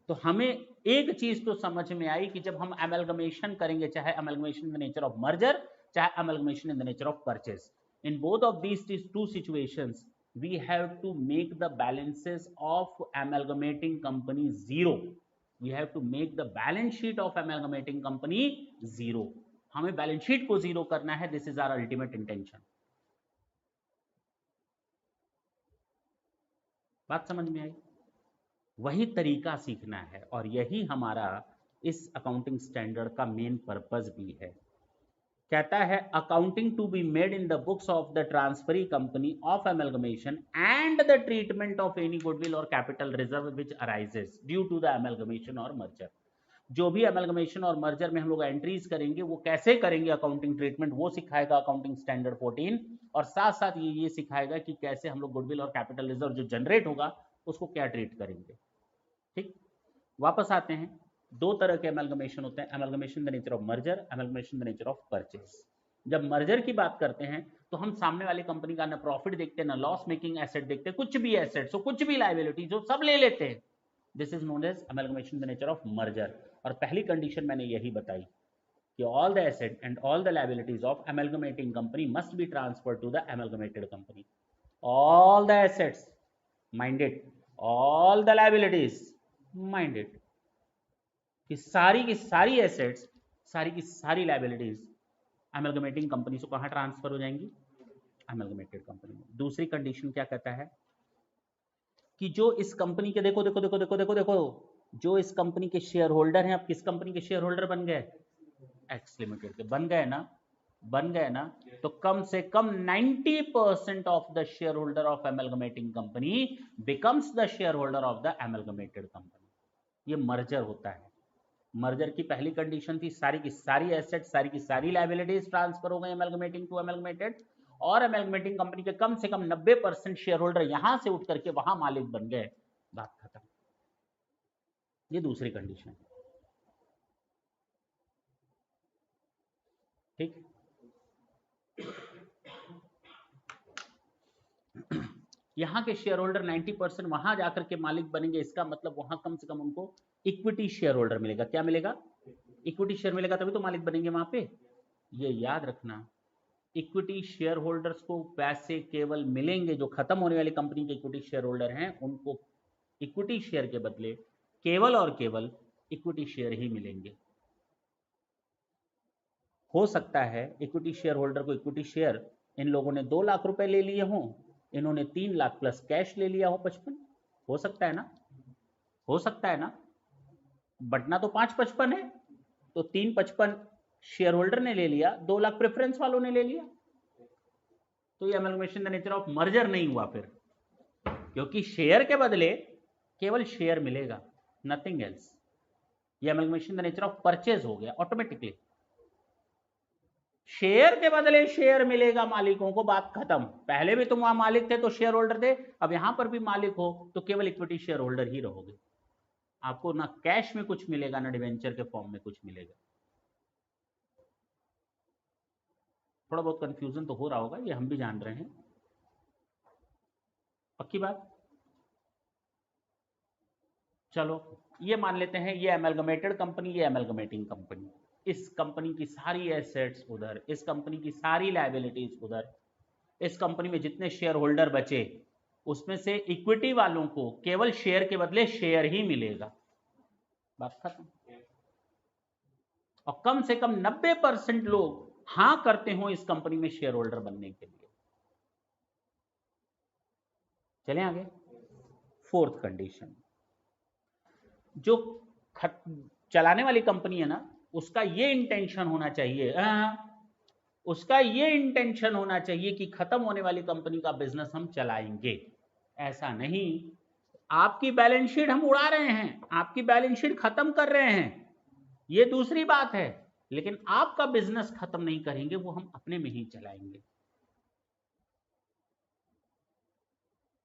तो हमें एक चीज तो समझ में आई कि जब हम अमेलगमेशन करेंगे, चाहे amalgamation in the nature of merger, चाहे amalgamation in the nature of purchase, in both of these two situations we have to make the balances of amalgamating company zero. We have to make the balance sheet of amalgamating company zero. हमें बैलेंस शीट को जीरो करना है. This is our ultimate intention. बात समझ में आई? वही तरीका सीखना है और यही हमारा इस अकाउंटिंग स्टैंडर्ड का मेन पर्पस भी है. कहता है accounting to be made in the books of the transferee company of amalgamation and the treatment of any goodwill और capital reserve which arises due to the amalgamation और मर्जर. जो भी अमेलगमेशन और मर्जर में हम लोग एंट्रीज करेंगे वो कैसे करेंगे अकाउंटिंग ट्रीटमेंट, वो सिखाएगा अकाउंटिंग स्टैंडर्ड 14. और साथ साथ ये सिखाएगा कि कैसे हम लोग गुडविल और कैपिटल रिजर्व जो जनरेट होगा उसको क्या ट्रीट करेंगे. ठीक, वापस आते हैं. दो तरह के अमेलगमेशन होते हैं, amalgamation the nature of merger, amalgamation the nature of purchase. जब मर्जर की बात करते हैं तो हम सामने वाली कंपनी का ना प्रॉफिट देखते हैं, ना लॉस मेकिंग एसेट देखते हैं, कुछ भी एसेट्स हो, कुछ भी लायबिलिटी जो सब ले लेते हैं. This is known as amalgamation the nature of merger. और पहली कंडीशन मैंने यही बताई कि all the asset and all the liabilities of amalgamating company must be transferred to the amalgamated company. All the assets minded, all the liabilities minded. कि सारी की सारी एसेट्स, सारी की सारी लायबिलिटीज अमेलगमेटिंग कंपनी से कहां ट्रांसफर हो जाएंगी? अमेलगमेटेड कंपनी में. दूसरी कंडीशन क्या कहता है कि जो इस कंपनी के देखो देखो देखो देखो देखो देखो जो इस कंपनी के शेयर होल्डर हैं, अब किस कंपनी के शेयर होल्डर बन गए? एक्स लिमिटेड के. बन गए ना? बन गए ना? तो कम से कम 90% of the share holder of amalgamating company becomes the share holder of the amalgamated company. ये मर्जर होता है. मर्जर की पहली कंडीशन थी सारी की सारी एसेट, सारी की सारी लायबिलिटीज ट्रांसफर हो गई अमेलगमेटिंग टू अमेलगमेटेड, और अमेलगमेटिंग कंपनी के कम से कम 90% शेयर होल्डर यहां से उठ करके वहां मालिक बन गए. बात खत्म. ये दूसरी कंडीशन. ठीक. यहां के शेयर होल्डर 90% वहां जाकर के मालिक बनेंगे. इसका मतलब वहां कम से कम उनको इक्विटी शेयर होल्डर मिलेगा. क्या मिलेगा? इक्विटी शेयर मिलेगा, तभी तो मालिक बनेंगे वहां पे. ये याद रखना, इक्विटी शेयर होल्डर्स को पैसे केवल मिलेंगे जो खत्म होने वाली कंपनी के इक्विटी शेयर होल्डर हैं, उनको इक्विटी शेयर के बदले केवल और केवल इक्विटी शेयर ही मिलेंगे. हो सकता है इक्विटी शेयर होल्डर को इक्विटी शेयर इन लोगों ने 2 लाख रुपए ले लिए हों, इन्होंने 3 लाख प्लस कैश ले लिया हो 55. हो सकता है ना? हो सकता है ना? बटना तो 5-55 है, तो 3-55 शेयर होल्डर ने ले लिया, 2 लाख प्रेफरेंस वालों ने ले लिया. तो ये amalgamation the nature of merger नहीं हुआ फिर, क्योंकि शेयर के बदले केवल शेयर मिलेगा, नथिंग एल्स. ये amalgamation the nature of purchase हो गया ऑटोमेटिकली. शेयर के बदले शेयर मिलेगा मालिकों को, बात खत्म. पहले भी तुम वहां मालिक थे तो शेयर होल्डर थे, अब यहां पर भी मालिक हो तो केवल इक्विटी शेयर होल्डर ही रहोगे. आपको ना कैश में कुछ मिलेगा, ना डिवेंचर के फॉर्म में कुछ मिलेगा. थोड़ा बहुत कंफ्यूजन तो हो रहा होगा, ये हम भी जान रहे हैं. पक्की बात? चलो ये मान लेते हैं ये अमेलगमेटेड कंपनी, ये अमेलगमेटिंग कंपनी. इस कंपनी की सारी एसेट्स उधर, इस कंपनी की सारी लायबिलिटीज उधर, इस कंपनी में जितने शेयर होल्डर बचे उसमें से इक्विटी वालों को केवल शेयर के बदले शेयर ही मिलेगा. बात खत्म. और कम से कम 90% लोग हां करते हो इस कंपनी में शेयर होल्डर बनने के लिए. चलें आगे. फोर्थ कंडीशन, जो चलाने वाली कंपनी है ना, उसका ये इंटेंशन होना चाहिए, उसका ये इंटेंशन होना चाहिए कि खत्म होने वाली कंपनी का बिजनेस हम चलाएंगे. ऐसा नहीं आपकी बैलेंस शीट हम उड़ा रहे हैं, आपकी बैलेंस शीट खत्म कर रहे हैं, ये दूसरी बात है, लेकिन आपका बिजनेस खत्म नहीं करेंगे, वो हम अपने में ही चलाएंगे.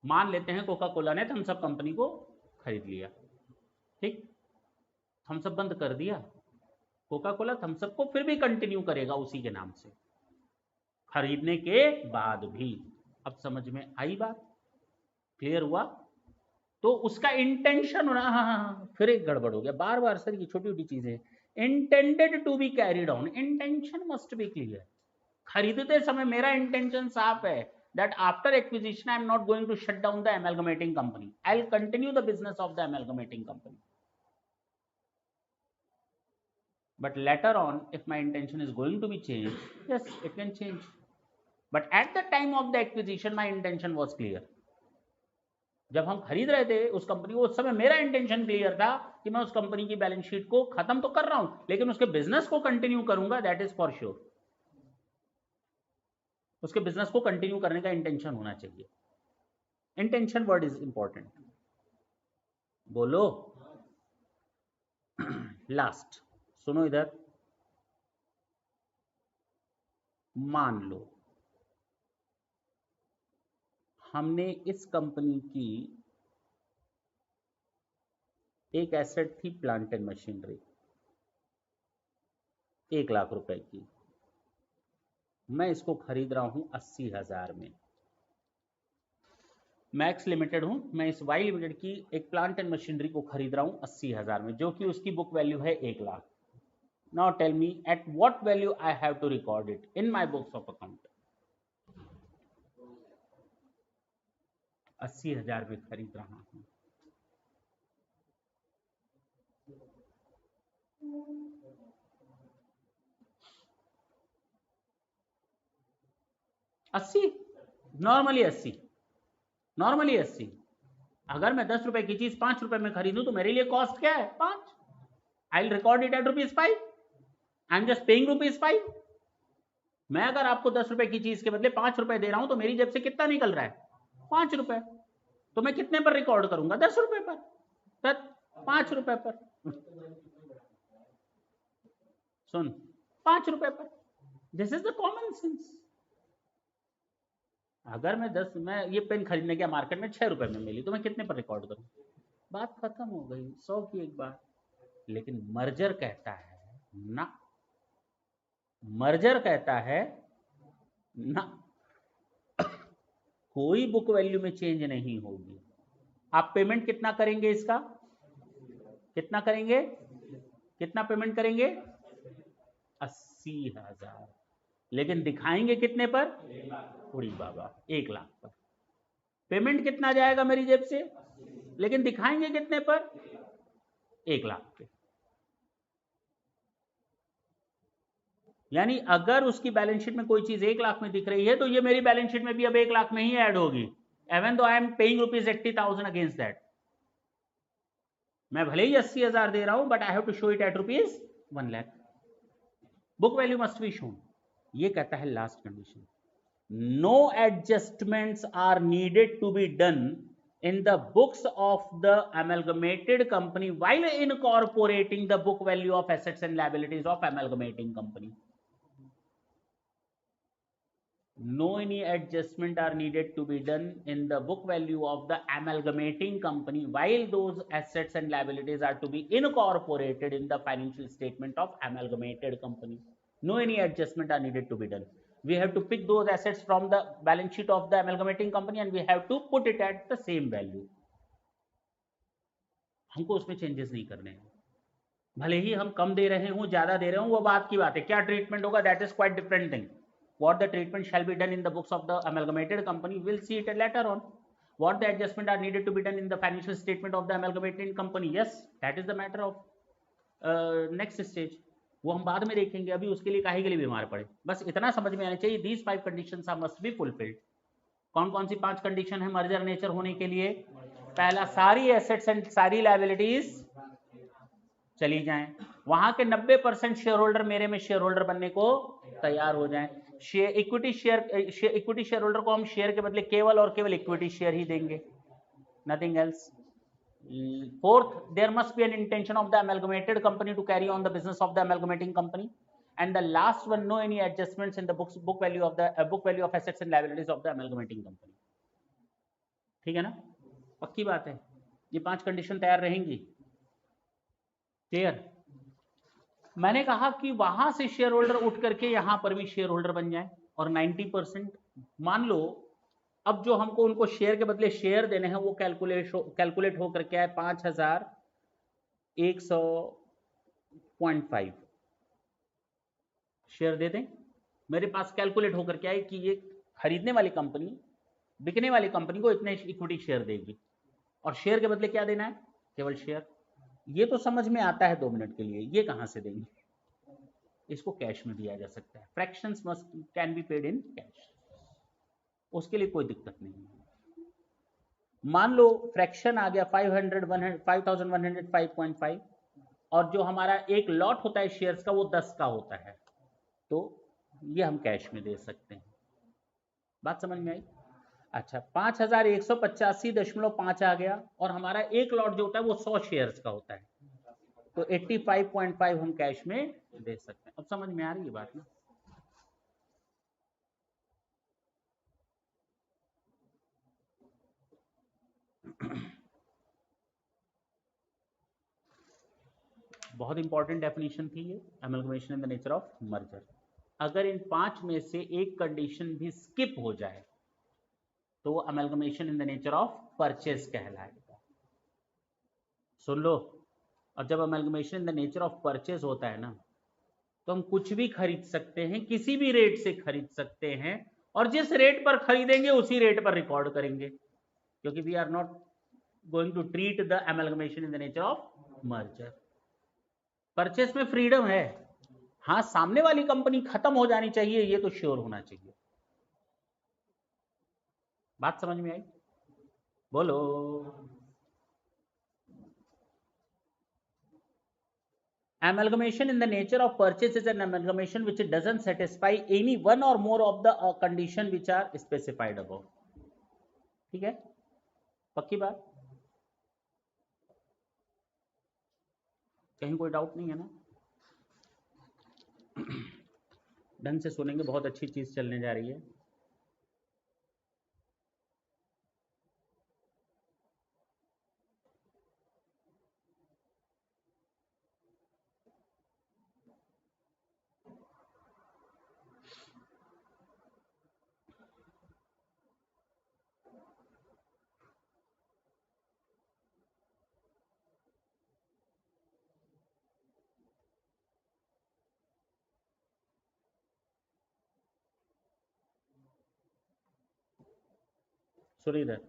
मान लेते हैं कोका कोला ने थम्स अप कंपनी को खरीद लिया. ठीक, थम्सअप बंद कर दिया, कोका कोला थम्सअप को फिर भी कंटिन्यू करेगा उसी के नाम से खरीदने के बाद भी। अब समझ में आई बात, क्लियर हुआ? तो उसका इंटेंशन होना, हाँ, फिर एक गड़बड़ हो गया, बार बार सर ये छोटी छोटी चीजें, intended to be carried on, intention must be clear. खरीदते समय मेरा इंटेंशन साफ है that after acquisition I am not going to shut down the amalgamating company, I'll continue the business of the amalgamating company. But later on if my intention is going to be changed, yes it can change, but at the time of the acquisition my intention was clear. जब हम खरीद रहे थे उस कंपनी को, उस समय मेरा इंटेंशन क्लियर था कि मैं उस कंपनी की बैलेंस शीट को खत्म तो कर रहा हूं लेकिन उसके बिजनेस को कंटिन्यू करूंगा, दैट इज फॉर श्योर। उसके बिजनेस को कंटिन्यू करने का इंटेंशन होना चाहिए। इंटेंशन वर्ड इज इंपॉर्टेंट, बोलो। लास्ट सुनो इधर, मान लो हमने इस कंपनी की एक एसेट थी प्लांट एंड मशीनरी 1 लाख रुपए की, मैं इसको खरीद रहा हूं 80,000 में। मैक्स लिमिटेड हूं, मैं इस वाई लिमिटेड की एक प्लांट एंड मशीनरी को खरीद रहा हूं 80,000 में, जो कि उसकी बुक वैल्यू है 1 lakh. Now tell me at what value I have to record it in my books of account. 80,000 में खरीद रहा हूं, नॉर्मली 80। अगर मैं 10 रुपए की चीज 5 रुपए में खरीदूं तो मेरे लिए कॉस्ट क्या है? 5। I will record it at ₹5। I am just paying ₹5। मैं अगर आपको 10 रुपए की चीज के बदले 5 रुपए दे रहा हूं तो मेरी जेब से कितना निकल रहा है? 5 रुपए। तो मैं कितने पर रिकॉर्ड करूंगा? 10 रुपए पर, 5 रुपए पर। सुन, 5 रुपए पर। This is the common sense. अगर मैं ये पेन खरीदने गया मार्केट में 6 रुपए में मिली तो मैं कितने पर रिकॉर्ड करूं? बात खत्म हो गई, 100 की एक बात। लेकिन मर्जर कहता है ना, मर्जर कहता है ना, कोई बुक वैल्यू में चेंज नहीं होगी। आप पेमेंट कितना करेंगे इसका? कितना करेंगे? कितना पेमेंट करेंगे? 80,000। लेकिन दिखाएंगे कितने पर? उड़ी बाबा 1 लाख पर। पेमेंट कितना जाएगा मेरी जेब से, लेकिन दिखाएंगे कितने पर? 1 लाख पे। यानी अगर उसकी बैलेंस शीट में कोई चीज 1 लाख में दिख रही है तो ये मेरी बैलेंस शीट में भी अब 1 लाख में ही ऐड होगी, even though I am paying ₹80,000 against that। मैं भले ही 80,000 दे रहा हूं but I have to show it at ₹1 lakh. Book value must be shown. ये कहता है last condition, no adjustments are needed to be done in the books of the amalgamated company while incorporating the book value of assets and liabilities of amalgamating company. No any adjustment are needed to be done in the book value of the amalgamating company while those assets and liabilities are to be incorporated in the financial statement of amalgamated company. No any adjustment are needed to be done. We have to pick those assets from the balance sheet of the amalgamating company and we have to put it at the same value. हमको उसमें चेंजेस नहीं करने हैं, भले ही हम कम दे रहे हूं ज्यादा दे रहे हूं, वो बात की बात है। क्या ट्रीटमेंट होगा, that is quite different thing. What the treatment shall be done in the books of the amalgamated company, we'll see it later on. What the adjustment are needed to be done in the financial statement of the amalgamated company, yes, that is the matter of next stage. वो हम बाद में देखेंगे, अभी उसके लिए काहे के लिए बीमार पड़े। बस इतना समझ में आना चाहिए, these 5 conditions are must be fulfilled। कौन कौन सी 5 कंडीशन है मर्जर नेचर होने के लिए? पहला, सारी एसेट्स एंड सारी लायबिलिटीज चली जाएं, वहां के 90% शेयर होल्डर मेरे में शेयर होल्डर बनने को तैयार हो जाएं। इक्विटी शेयर होल्डर को हम शेयर के बदले केवल और केवल इक्विटी शेयर ही देंगे, nothing else. Fourth, there must be an intention of the amalgamated company to carry on the business of the amalgamating company. And the last one, no any adjustments in the book value of assets and liabilities of the amalgamating company. ठीक है ना, पक्की बात है, ये 5 कंडीशन तैयार रहेंगी। क्लियर? मैंने कहा कि वहां से शेयर होल्डर उठ करके यहां पर भी शेयर होल्डर बन जाए और 90% मान लो। अब जो हमको उनको शेयर के बदले शेयर देने हैं वो कैलकुलेट हो करके आए 5100.5 शेयर दे दें। मेरे पास कैलकुलेट होकर के आए कि ये खरीदने वाली कंपनी बिकने वाली कंपनी को इतने इक्विटी शेयर देगी और शेयर के बदले क्या देना है? केवल शेयर। ये तो समझ में आता है 2 मिनट के लिए, ये कहां से देंगे? इसको कैश में दिया जा सकता है। Fractions must can be paid in cash, उसके लिए कोई दिक्कत नहीं है। मान लो फ्रैक्शन आ गया 5105.5 और जो हमारा एक लॉट होता है शेयर्स का वो 10 का होता है, तो ये हम कैश में दे सकते हैं। बात समझ में आई? अच्छा, 5185.5 आ गया और हमारा एक लॉट जो होता है वो 100 शेयर्स का होता है, तो 85.5 हम कैश में दे सकते हैं। अब समझ में आ रही है बात ना? बहुत इंपॉर्टेंट डेफिनेशन थी ये, amalgamation in the nature of merger. अगर इन 5 में से एक कंडीशन भी स्किप हो जाए तो amalgamation in the nature of purchase कहलाएगा। सुन लो, और जब amalgamation in the nature of purchase होता है ना, तो हम कुछ भी खरीद सकते हैं, किसी भी रेट से खरीद सकते हैं, और जिस रेट पर खरीदेंगे उसी रेट पर रिकॉर्ड करेंगे, क्योंकि we are not going to treat the amalgamation in the nature of merger. Purchase में फ्रीडम है, हाँ सामने वाली कंपनी खत्म हो जानी चाहिए ये तो श्योर होना चाहिए। बात समझ में आई? बोलो। Amalgamation in the nature of purchase is an amalgamation which doesn't satisfy any one or more of the condition which are specified above. ठीक है, पक्की बात? कहीं कोई डाउट नहीं है ना? ढंग से सुनेंगे, बहुत अच्छी चीज चलने जा रही है। सुनिए इधर,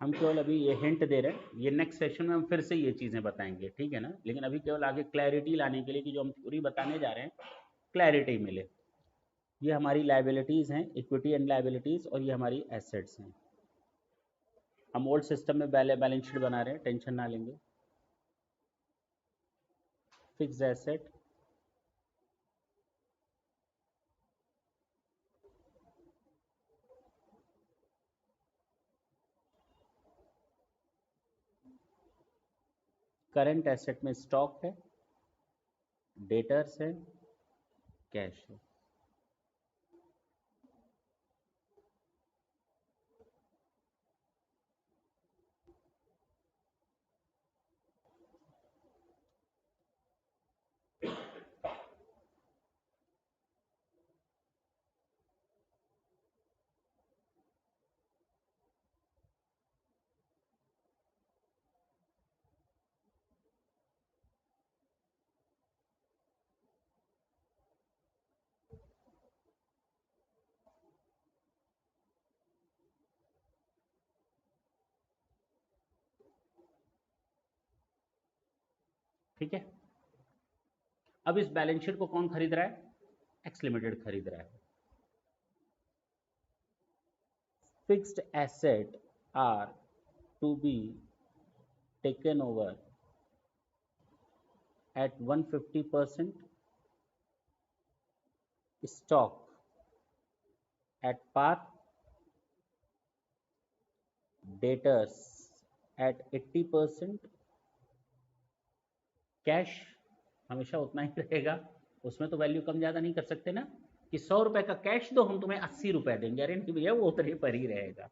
हम केवल अभी ये हिंट दे रहे हैं, ये नेक्स्ट सेशन में हम फिर से ये चीज़ें बताएंगे, ठीक है ना? लेकिन अभी केवल आगे क्लैरिटी लाने के लिए कि जो हम थ्योरी बताने जा रहे हैं क्लैरिटी मिले। ये हमारी लाइबिलिटीज़ हैं, इक्विटी एंड लाइबिलिटीज़, और ये हमारी एसेट्स हैं। हम ओल्ड सिस्टम में बैलेंस शीट बना रहे हैं, टेंशन ना लेंगे। फिक्स्ड एसेट, करंट एसेट में स्टॉक है, डेटर्स है, कैश है। ठीक है, अब इस बैलेंस शीट को कौन खरीद रहा है? एक्स लिमिटेड खरीद रहा है। fixed asset are to be taken over at 150%, stock at par, debtors at 80%, cash हमेशा उतना ही रहेगा, उसमें तो वैल्यू कम ज्यादा नहीं कर सकते ना कि 100 रुपए का कैश दो हम तुम्हें 80 रुपए देंगे, अरे नहीं भैया वो उतने पर ही रहेगा।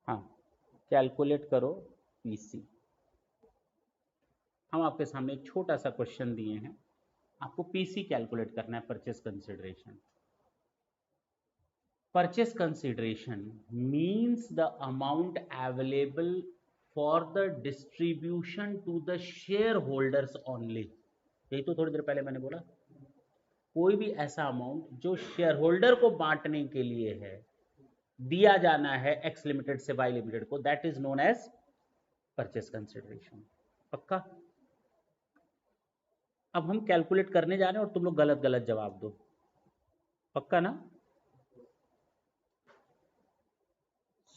हाँ, कैलकुलेट करो पीसी। हम आपके सामने एक छोटा सा क्वेश्चन दिए हैं, आपको पीसी कैलकुलेट करना है, purchase consideration. Purchase consideration means the amount available for the distribution to the shareholders only। यही तो थोड़ी देर पहले मैंने बोला, कोई भी ऐसा अमाउंट जो शेयर होल्डर को बांटने के लिए है, दिया जाना है एक्स लिमिटेड से वाई लिमिटेड को, that is known as purchase consideration. पक्का? अब हम कैलकुलेट करने जा रहे हैं और तुम लोग गलत गलत जवाब दो, पक्का ना?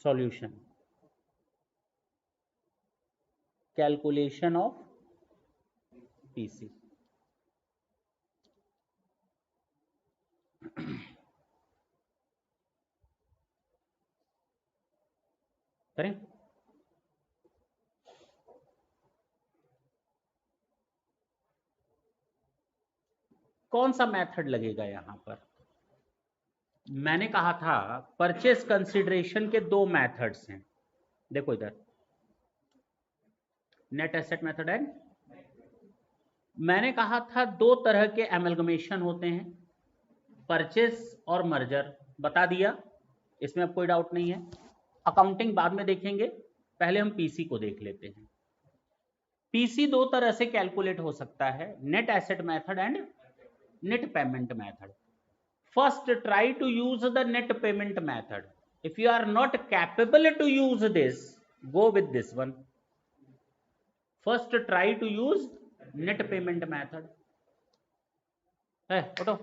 Solution, calculation of PC. करें? कौन सा मेथड लगेगा यहां पर? मैंने कहा था परचेस कंसिडरेशन के दो मेथड्स हैं, देखो इधर, नेट एसेट मेथड एंड, मैंने कहा था दो तरह के एमलगमेशन होते हैं, परचेस और मर्जर, बता दिया, इसमें अब कोई डाउट नहीं है। अकाउंटिंग बाद में देखेंगे, पहले हम पीसी को देख लेते हैं। पीसी दो तरह से कैलकुलेट हो सकता है, net asset method and net payment method. First, try to use the net payment method. If you are not capable to use this, go with this one. First, try to use net payment method. उठो,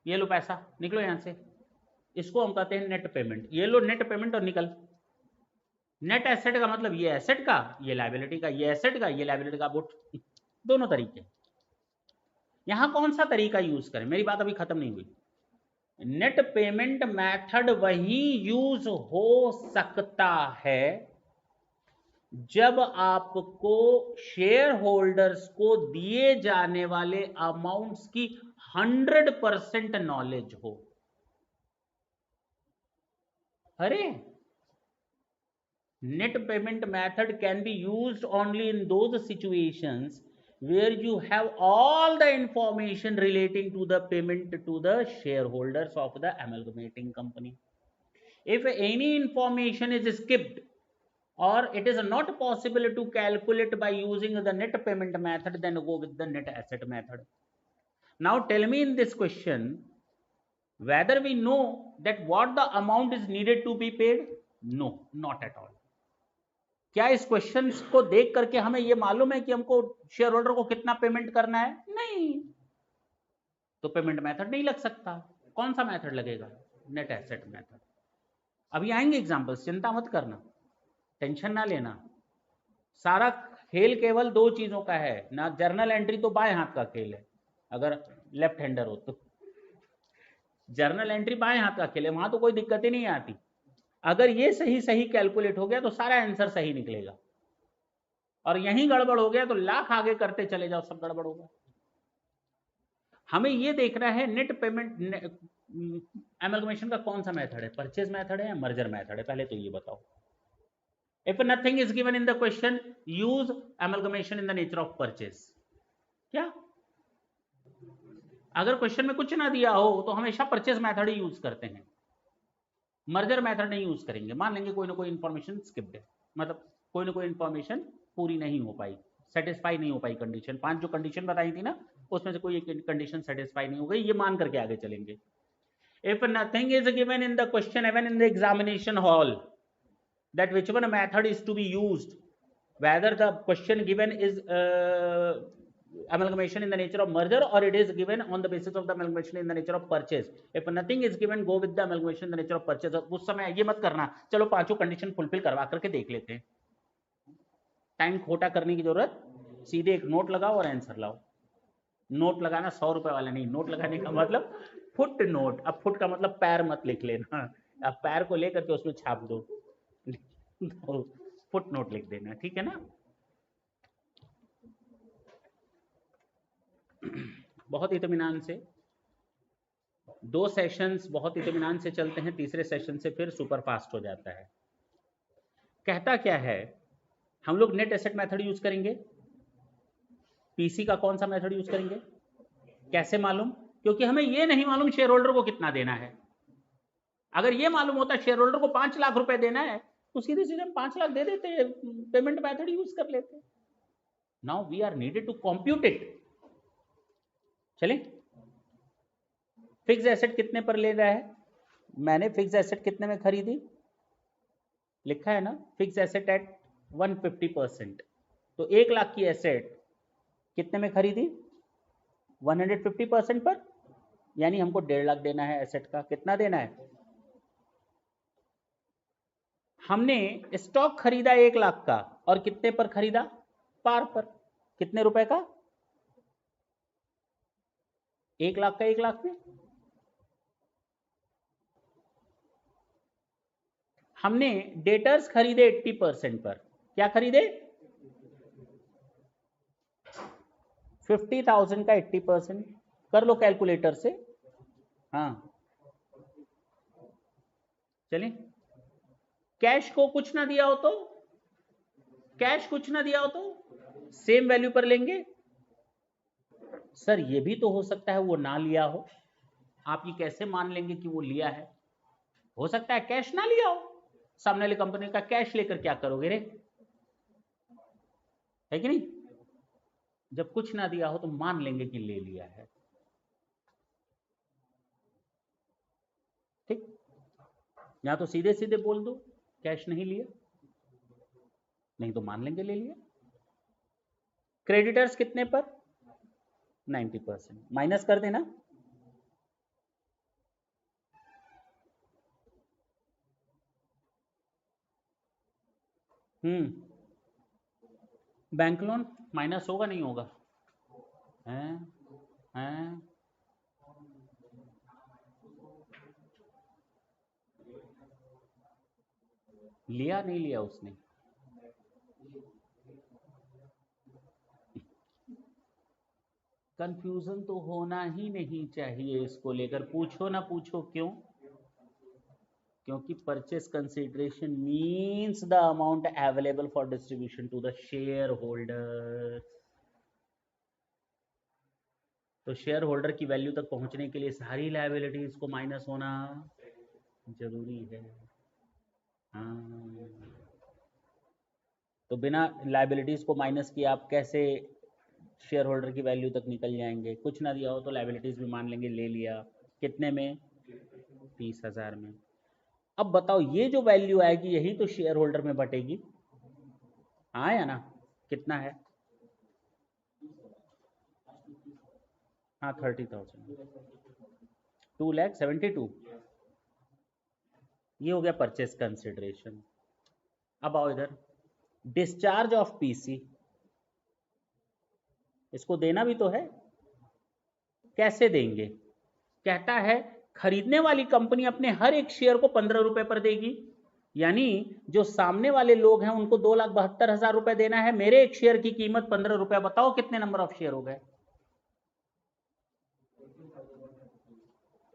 ये लो पैसा, निकलो यहां से, इसको हम कहते हैं नेट पेमेंट। ये लो नेट पेमेंट और निकल। नेट एसेट का मतलब ये एसेट का, ये लायबिलिटी का, ये एसेट का, ये लायबिलिटी का, बुट, दोनों तरीके। यहां कौन सा तरीका यूज करें, मेरी बात अभी खत्म नहीं हुई। नेट पेमेंट मेथड वही यूज हो सकता है जब आपको शेयर होल्डर्स को दिए जाने वाले अमाउंट्स की 100% नॉलेज हो। अरे, net payment method can be used only in those situations where you have all the information relating to the payment to the shareholders of the amalgamating company. If any information is skipped or it is not possible to calculate by using the net payment method, then go with the net asset method. Now tell me in this question whether we know that what the amount is needed to be paid? No, not at all. क्या इस क्वेश्चन को देख करके हमें यह मालूम है कि हमको शेयर होल्डर को कितना पेमेंट करना है? नहीं, तो पेमेंट मेथड नहीं लग सकता। कौन सा मेथड लगेगा? Net asset method. अभी आएंगे एग्जांपल्स, चिंता मत करना, टेंशन ना लेना। सारा खेल केवल दो चीजों का है ना, जर्नल एंट्री तो बाएं हाथ का खेल है अगर लेफ्ट हैंडर हो तो, जर्नल एंट्री बाएं हाथ का खेल है, वहां तो कोई दिक्कत ही नहीं आती। अगर ये सही सही कैलकुलेट हो गया तो सारा आंसर सही निकलेगा। और यहीं गड़बड़ हो गया तो लाख आगे करते चले जाओ, सब गड़बड़ होगा। हमें ये देखना है नेट पेमेंट एमलगमेशन का कौन सा मेथड है, परचेज मेथड है या मर्जर मेथड है, पहले तो ये बताओ। If nothing is given in the question use amalgamation in the nature of purchase. क्या अगर क्वेश्चन में कुछ ना दिया हो तो हमेशा परचेज मेथड ही यूज करते हैं, मर्जर मेथड नहीं यूज करेंगे। मान लेंगे कोई ना कोई इंफॉर्मेशन स्किप्ड है, मतलब कोई ना कोई इंफॉर्मेशन पूरी नहीं हो पाई, सेटिस्फाई नहीं हो पाई कंडीशन, 5 जो कंडीशन बताई थी ना उसमें से कोई एक कंडीशन सेटिस्फाई नहीं हो गई, ये मान करके आगे चलेंगे। If nothing is given in the question even in the examination hall that which one method is to be used, whether the question given is amalgamation in the nature of merger or it is given on the basis of the amalgamation in the nature of purchase. If nothing is given, go with the amalgamation in the nature of purchase. उस समय ये मत करना चलो पांचों कंडीशन फुलफिल करवा करके देख लेते हैं, टाइम खोटा करने की जरूरत, सीधे एक नोट लगाओ और आंसर लाओ। नोट लगाना 100 रुपए वाला नहीं, नोट लगाने का मतलब फुट नोट। अब फुट का मतलब पैर मत लिख लेना, अब पैर को लेकर के उसमें छाप दो, फुट नोट लिख देना, ठीक है ना। बहुत इत्मीनान से 2 सेशंस बहुत इत्मीनान से चलते हैं, तीसरे सेशन से फिर सुपर फास्ट हो जाता है। कहता क्या है, हम लोग नेट एसेट मेथड यूज करेंगे, पीसी का कौन सा मेथड यूज करेंगे, कैसे मालूम, क्योंकि हमें ये नहीं मालूम शेयर होल्डर को कितना देना है। अगर ये मालूम होता शेयर होल्डर को 5 लाख रुपए देना है तो सीधे सीधे हम 5 लाख दे देते, पेमेंट मेथड यूज कर लेते। Now we are needed to compute it. चलें, फिक्स एसेट कितने पर ले रहा है, मैंने फिक्स एसेट कितने में खरीदी, लिखा है ना, फिक्स एसेट एट 150%। तो 1 लाख की एसेट कितने में खरीदी, 150% पर, यानी हमको 1.5 लाख देना है एसेट का। कितना देना है, हमने स्टॉक खरीदा 1 लाख का और कितने पर खरीदा, पार पर, कितने रुपए का, 1 लाख का 1 लाख में। हमने डेटर्स खरीदे 80% पर, क्या खरीदे, 50,000 का 80%, कर लो कैलकुलेटर से। हाँ चलिए, कैश को कुछ ना दिया हो तो, कैश कुछ ना दिया हो तो सेम वैल्यू पर लेंगे। सर ये भी तो हो सकता है वो ना लिया हो, आप ये कैसे मान लेंगे कि वो लिया है, हो सकता है कैश ना लिया हो, सामने वाली कंपनी का कैश लेकर क्या करोगे रे, है कि नहीं। जब कुछ ना दिया हो तो मान लेंगे कि ले लिया है, ठीक। या तो सीधे सीधे बोल दो कैश नहीं लिया, नहीं तो मान लेंगे ले लिया। क्रेडिटर्स कितने पर, 90%, माइनस कर देना, बैंक लोन माइनस होगा नहीं होगा, हैं लिया नहीं लिया उसने, कंफ्यूजन तो होना ही नहीं चाहिए इसको लेकर, पूछो ना पूछो क्यों, क्योंकि purchase consideration means the amount available for distribution to the share holder. तो शेयर होल्डर की वैल्यू तक पहुंचने के लिए सारी लायबिलिटीज को माइनस होना जरूरी है। हाँ, तो बिना लायबिलिटीज को माइनस किए आप कैसे शेयर होल्डर की वैल्यू तक निकल जाएंगे। कुछ ना दिया हो तो लायबिलिटीज भी मान लेंगे ले लिया, कितने में, 30,000 में। अब बताओ ये जो वैल्यू आएगी यही तो शेयर होल्डर में बटेगी, हाँ या ना, कितना है, हाँ 30,000, 2,72,000, ये हो गया परचेस कंसिडरेशन। अब आओ इधर, डिस्चार्ज ऑफ पीसी, इसको देना भी तो है, कैसे देंगे, कहता है खरीदने वाली कंपनी अपने हर एक शेयर को 15 रुपए पर देगी, यानी जो सामने वाले लोग हैं उनको 2,72,000 रुपए देना है, मेरे एक शेयर की कीमत 15 रुपए, बताओ कितने नंबर ऑफ शेयर हो गए?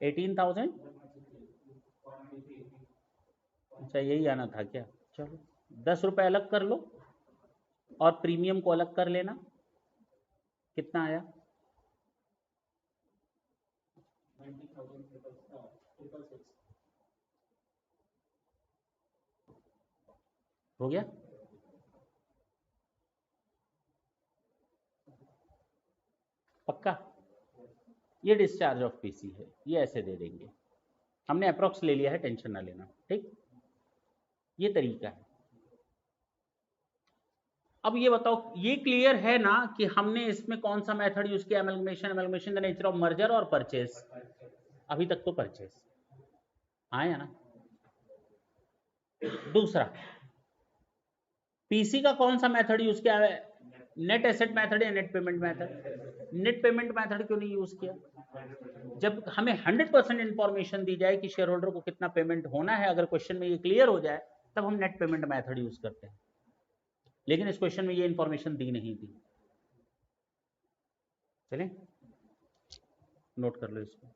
18,000। अच्छा यही आना था क्या? चलो 10 रुपए अलग कर लो और प्रीमियम को अलग कर लेना, कितना आया? 90,000 हो गया? पक्का? ये डिस्चार्ज ऑफ पीसी है, ये ऐसे दे देंगे, हमने अप्रोक्स ले लिया है, टेंशन ना लेना, ठीक? ये तरीका है। अब ये बताओ, ये क्लियर है ना कि हमने इसमें कौन सा मेथड यूज किया? Amalgamation the nature of merger और परचेज। अभी तक तो परचेज आया ना। दूसरा, पीसी का कौन सा मेथड यूज किया है? नेट एसेट मेथड या net payment method? Net payment method क्यों नहीं यूज किया? जब हमें 100% इंफॉर्मेशन दी जाए कि शेयर होल्डर को कितना पेमेंट होना है, अगर क्वेश्चन में ये क्लियर हो जाए, तब हम नेट पेमेंट मेथड यूज करते हैं, लेकिन इस क्वेश्चन में ये इंफॉर्मेशन दी नहीं थी। चलें, नोट कर लो इसको।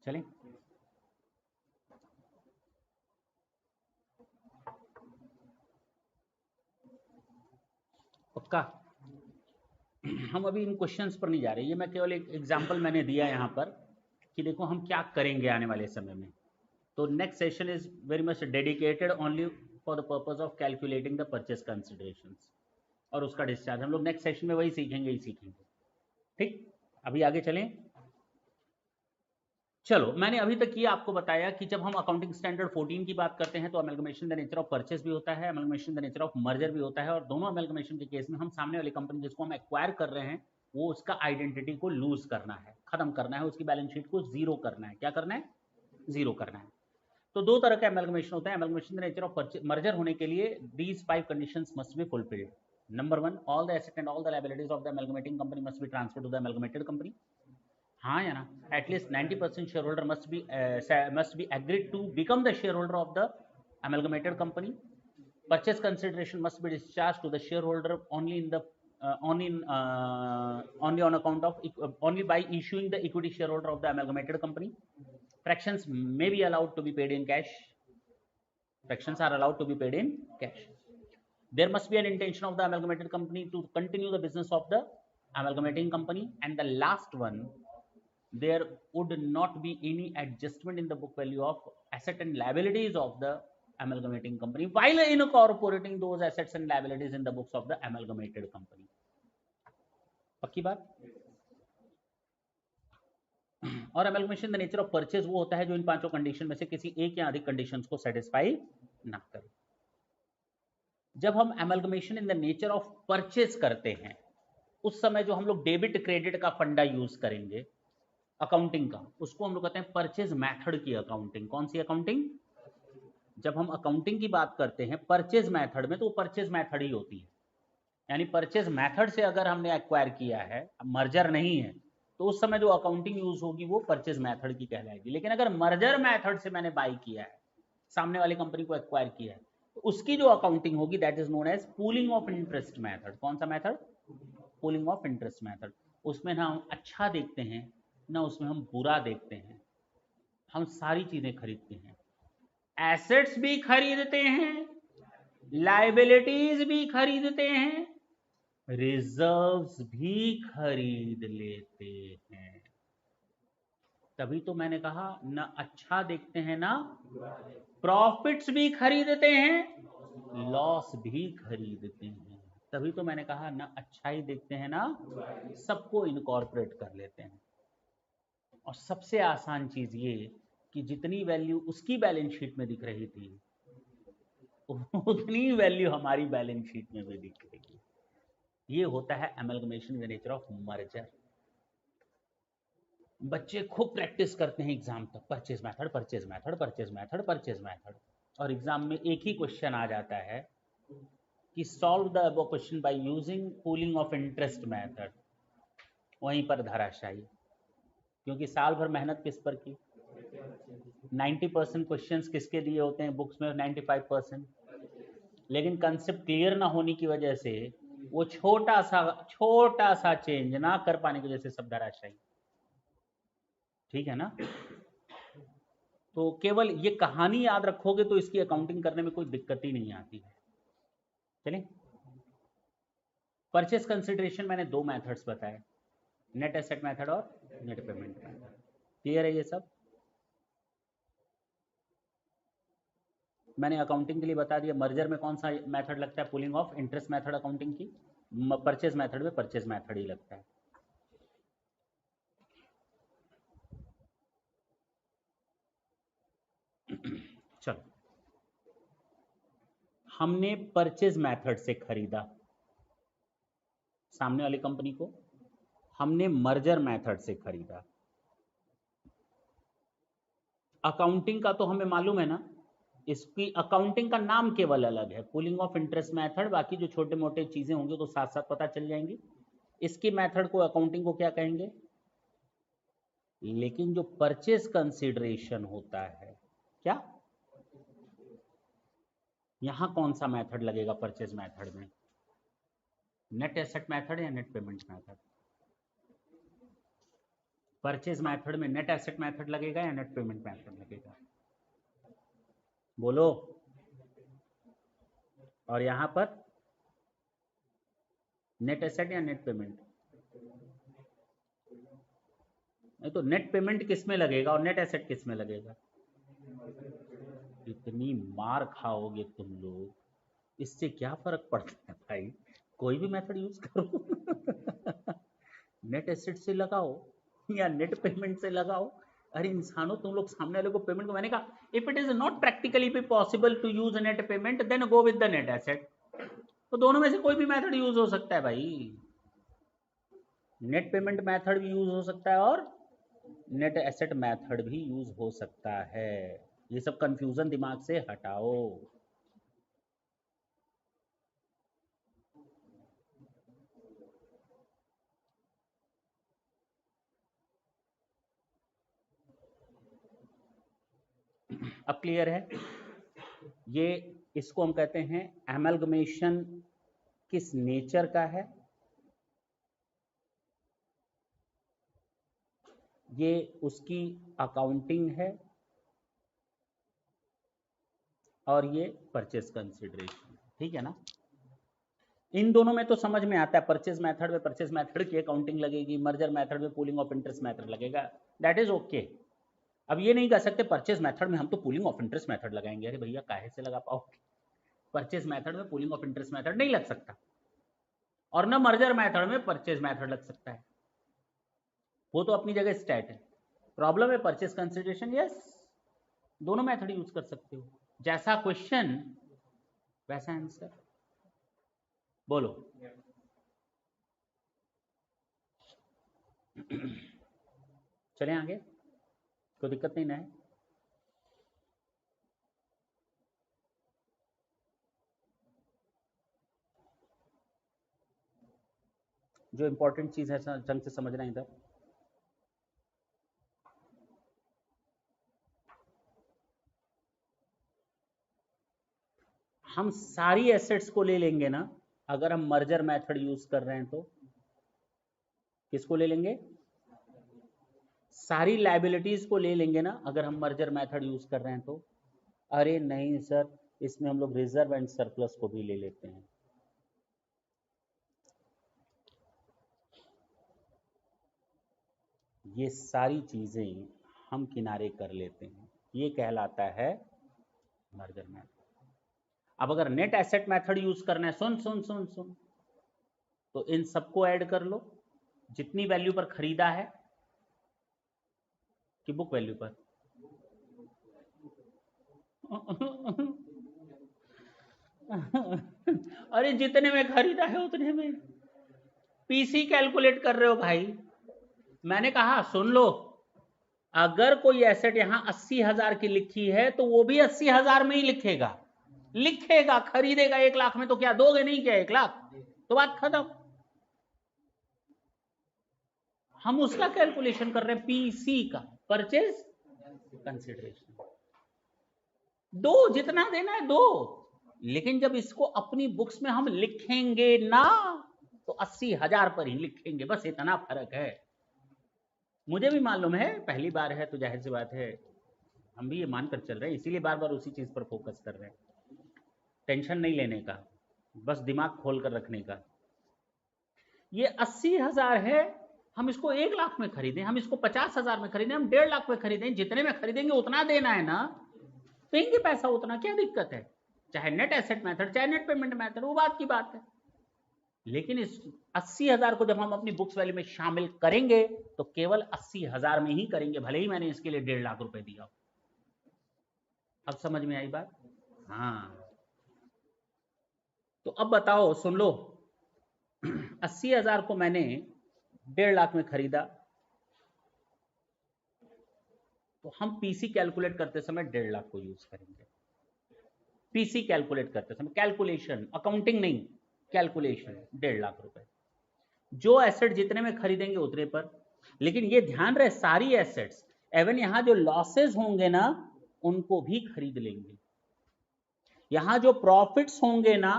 चलें, पक्का? हम अभी इन क्वेश्चंस पर नहीं जा रहे, ये मैं केवल एक एग्जांपल मैंने दिया यहाँ पर कि देखो हम क्या करेंगे आने वाले समय में। तो next session is very much dedicated only for the purpose of calculating the purchase considerations और उसका डिस्चार्ज। हम लोग नेक्स्ट सेशन में वही सीखेंगे ही सीखेंगे, ठीक? अभी आगे चलें। चलो, मैंने अभी तक ये आपको बताया कि जब हम अकाउंटिंग स्टैंडर्ड 14 की बात करते हैं तो amalgamation the nature of purchase भी होता है, amalgamation the nature of merger भी होता है, और दोनों अमेलगमेशन के केस में हम सामने वाली कंपनी जिसको हम एक्वायर कर रहे हैं वो उसका आइडेंटिटी को लूज करना है, खत्म करना है, उसकी बैलेंस शीट को जीरो करना है। क्या करना है? जीरो करना है। तो दो तरह का अमेलगमेशन होता है। Amalgamation the nature of merger होने के लिए these 5 conditions must be fulfilled. Number 1, all the asset and all the liabilities of the amalgamating company must be transferred to the amalgamated company. हाँ या ना? At least 90% share holder must be agreed to become the shareholder of the amalgamated company. Purchase consideration must be discharged to the shareholder only in the only on account of only by issuing the equity shareholder of the amalgamated company. Fractions may be allowed to be paid in cash. Fractions are allowed to be paid in cash. There must be an intention of the amalgamated company to continue the business of the amalgamating company. And the last one, there would not be any adjustment in the book value of asset and liabilities of the amalgamating company while incorporating those assets and liabilities in the books of the amalgamated company. पक्की बात? और amalgamation the nature of purchase वो होता है जो इन पांचों कंडीशन में से किसी एक या अधिक कंडीशंस को सेटिस्फाई ना करे। जब हम amalgamation in the nature of purchase करते हैं उस समय जो हम लोग डेबिट क्रेडिट का फंडा यूज करेंगे अकाउंटिंग का, उसको हम लोग कहते हैं परचेज मेथड की अकाउंटिंग। कौन सी अकाउंटिंग? जब हम अकाउंटिंग की बात करते हैं परचेज मेथड में तो वो परचेज मेथड ही होती है। यानी परचेज मेथड से अगर हमने एक्वायर किया है, मर्जर नहीं है, तो उस समय जो अकाउंटिंग यूज होगी वो परचेज मेथड की कहलाएगी। लेकिन अगर मर्जर मेथड से मैंने बाई किया है, सामने वाली कंपनी को एक्वायर किया है, तो उसकी जो अकाउंटिंग होगी that is known as pooling of interest method. कौन सा method? Pooling of interest method. उसमें ना हम अच्छा देखते हैं ना उसमें हम बुरा देखते हैं, हम सारी चीजें खरीदते हैं, एसेट्स भी खरीदते हैं, लायबिलिटीज भी खरीदते हैं, रिजर्व्स भी खरीद लेते हैं। तभी तो मैंने कहा न अच्छा देखते हैं ना प्रॉफिट्स भी खरीदते हैं, लॉस भी खरीदते हैं। तभी तो मैंने कहा ना अच्छा ही देखते हैं ना सबको इनकॉर्पोरेट कर लेते हैं। और सबसे आसान चीज ये कि जितनी वैल्यू उसकी बैलेंस शीट में दिख रही थी उतनी वैल्यू हमारी बैलेंस शीट में भी दिख रही है। ये होता है amalgamation in the nature of merger. बच्चे खूब प्रैक्टिस करते हैं एग्जाम तक, purchase method purchase method purchase method purchase method, और एग्जाम में एक ही क्वेश्चन आ जाता है कि solve the above question by using pooling of interest method. वहीं पर धराशायी, क्योंकि साल भर मेहनत किस पर की, 90% क्वेश्चंस किसके दिए होते हैं बुक्स में, 95%, लेकिन कंसेप्ट क्लियर ना होने की वजह से वो छोटा सा चेंज ना कर पाने की वजह से सब धराशायी। ठीक है ना? तो केवल ये कहानी याद रखोगे तो इसकी अकाउंटिंग करने में कोई दिक्कत ही नहीं आती है। चलिए, परचेस कंसिडरेशन मैंने दो मेथड्स बताए, नेट एसेट मेथड और नेट पेमेंट मेथड। क्लियर है ये सब? मैंने अकाउंटिंग के लिए बता दिया मर्जर में कौन सा मेथड लगता है, pulling of interest method accounting की, परचेज मेथड में परचेज मेथड ही लगता है। चलो, हमने परचेज मेथड से खरीदा सामने वाली कंपनी को, हमने मर्जर मेथड से खरीदा। अकाउंटिंग का तो हमें मालूम है ना, इसकी अकाउंटिंग का नाम केवल अलग है, पुलिंग ऑफ इंटरेस्ट मेथड, बाकी जो छोटे मोटे चीजें होंगी तो साथ साथ पता चल जाएंगी। इसकी मेथड को अकाउंटिंग को क्या कहेंगे, लेकिन जो परचेज कंसीडरेशन होता है, क्या यहां कौन सा मेथड लगेगा परचेज मेथड में, नेट एसेट मेथड या net payment method? Purchase method में नेट एसेट मेथड लगेगा या नेट पेमेंट मेथड लगेगा, बोलो। और यहां पर नेट एसेट या नेट पेमेंट? नहीं तो नेट पेमेंट किस में लगेगा और नेट एसेट किस में लगेगा? इतनी मार खाओगे तुम लोग, इससे क्या फर्क पड़ता है भाई, कोई भी मेथड यूज करो नेट एसेट से लगाओ या नेट पेमेंट से लगाओ। अरे इंसानों, तुम लोग सामने वाले को पेमेंट को, मैंने कहा if it is not practically be possible to use net payment then go with the net asset. तो दोनों में से कोई भी मेथड यूज हो सकता है भाई, नेट पेमेंट मेथड भी यूज हो सकता है और नेट एसेट मेथड भी यूज हो सकता है। ये सब कंफ्यूजन दिमाग से हटाओ। अब क्लियर है? ये इसको हम कहते हैं एमलगमेशन किस नेचर का है, ये उसकी अकाउंटिंग है, और ये परचेज कंसिडरेशन। ठीक है ना? इन दोनों में तो समझ में आता है, परचेज मेथड में परचेज मेथड की अकाउंटिंग लगेगी, मर्जर मेथड में पूलिंग ऑफ इंटरेस्ट मेथड लगेगा, दैट इज ओके। अब ये नहीं कह सकते परचेज मेथड में हम तो पूलिंग ऑफ इंटरेस्ट मेथड लगाएंगे, अरे भैया काहे से लगा पाओगे, परचेज मेथड में पूलिंग ऑफ इंटरेस्ट मेथड नहीं लग सकता, और ना मर्जर मेथड में परचेज मेथड लग सकता है, वो तो अपनी जगह स्टैट है। प्रॉब्लम है परचेज कंसिडरेशन, यस दोनों मेथड यूज कर सकते हो, जैसा क्वेश्चन वैसा आंसर। बोलो चलें आगे, कोई दिक्कत नहीं ना है? जो इंपॉर्टेंट चीज है ढंग से समझना इधर। हम सारी एसेट्स को ले लेंगे ना अगर हम मर्जर मेथड यूज कर रहे हैं तो, किसको ले लेंगे, सारी लाइबिलिटीज को ले लेंगे ना अगर हम मर्जर मेथड यूज कर रहे हैं तो। अरे नहीं सर, इसमें हम लोग रिजर्व एंड सरप्लस को भी ले लेते हैं। ये सारी चीजें हम किनारे कर लेते हैं, ये कहलाता है मर्जर मेथड। अब अगर नेट एसेट मेथड यूज करना है, सुन सुन सुन सुन, तो इन सबको ऐड कर लो, जितनी वैल्यू पर खरीदा है कि बुक वैल्यू पर। अरे जितने में खरीदा है उतने में। पीसी कैलकुलेट कर रहे हो भाई। मैंने कहा सुन लो, अगर कोई एसेट यहां 80,000 की लिखी है तो वो भी 80,000 में ही लिखेगा। खरीदेगा 1 लाख में तो क्या दोगे नहीं क्या 1 लाख? तो बात खत्म। हम उसका कैलकुलेशन कर रहे हैं, पीसी का, परचेज कंसिडरेशन। दो, जितना देना है दो, लेकिन जब इसको अपनी बुक्स में हम लिखेंगे ना तो 80,000 पर ही लिखेंगे, बस इतना फर्क है। मुझे भी मालूम है, पहली बार है तो जाहिर सी बात है हम भी ये मानकर चल रहे हैं, इसीलिए बार बार उसी चीज पर फोकस कर रहे हैं। टेंशन नहीं लेने का, बस दिमाग खोल कर रखने का। ये 80,000 है, हम इसको 1 लाख में खरीदें, हम इसको 50,000 में खरीदें, हम 1.5 लाख में खरीदें, जितने में खरीदेंगे उतना देना है ना, देंगे पैसा उतना, क्या दिक्कत है? चाहे नेट एसेट मेथड चाहे नेट पेमेंट मेथड, वो बात की बात है। लेकिन इस 80,000 को जब हम अपनी बुक्स वैल्यू में शामिल करेंगे तो केवल 80,000 में ही करेंगे, भले ही मैंने इसके लिए 1.5 लाख रुपए दिया। अब समझ में आई बात? हाँ, तो अब बताओ, सुन लो, 80,000 को मैंने 1.5 लाख में खरीदा, तो हम पीसी कैलकुलेट करते समय 1.5 लाख को यूज करेंगे। पीसी कैलकुलेट करते समय, कैलकुलेशन, अकाउंटिंग नहीं, कैलकुलेशन 1.5 लाख रुपए। जो एसेट जितने में खरीदेंगे उतने पर, लेकिन ये ध्यान रहे सारी एसेट्स, एवन यहां जो लॉसेस होंगे ना उनको भी खरीद लेंगे, यहां जो प्रॉफिट्स होंगे ना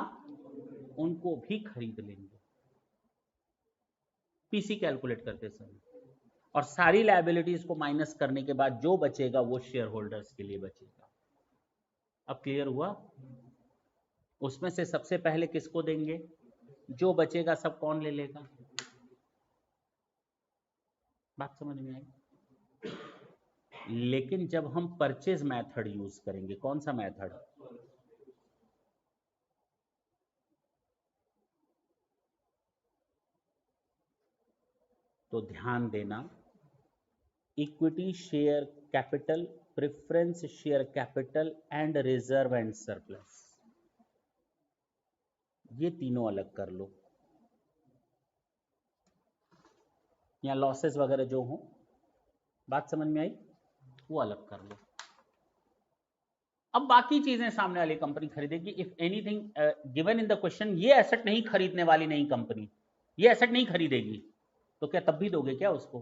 उनको भी खरीद लेंगे पीसी कैलकुलेट करते समय। और सारी लायबिलिटीज को माइनस करने के बाद जो बचेगा वो शेयर होल्डर्स के लिए बचेगा। अब क्लियर हुआ? उसमें से सबसे पहले किसको देंगे? जो बचेगा सब कौन ले लेगा? बात समझ में आई? लेकिन जब हम परचेज मेथड यूज करेंगे, कौन सा मेथड? तो ध्यान देना, equity share capital, preference share capital and reserve and surplus, ये तीनों अलग कर लो। या लॉसेस वगैरह जो हो, बात समझ में आई, वो अलग कर लो। अब बाकी चीजें सामने वाली कंपनी खरीदेगी। If anything given in the question, ये एसेट नहीं खरीदने वाली नहीं कंपनी, ये एसेट नहीं खरीदेगी, तो क्या तब भी दोगे क्या उसको?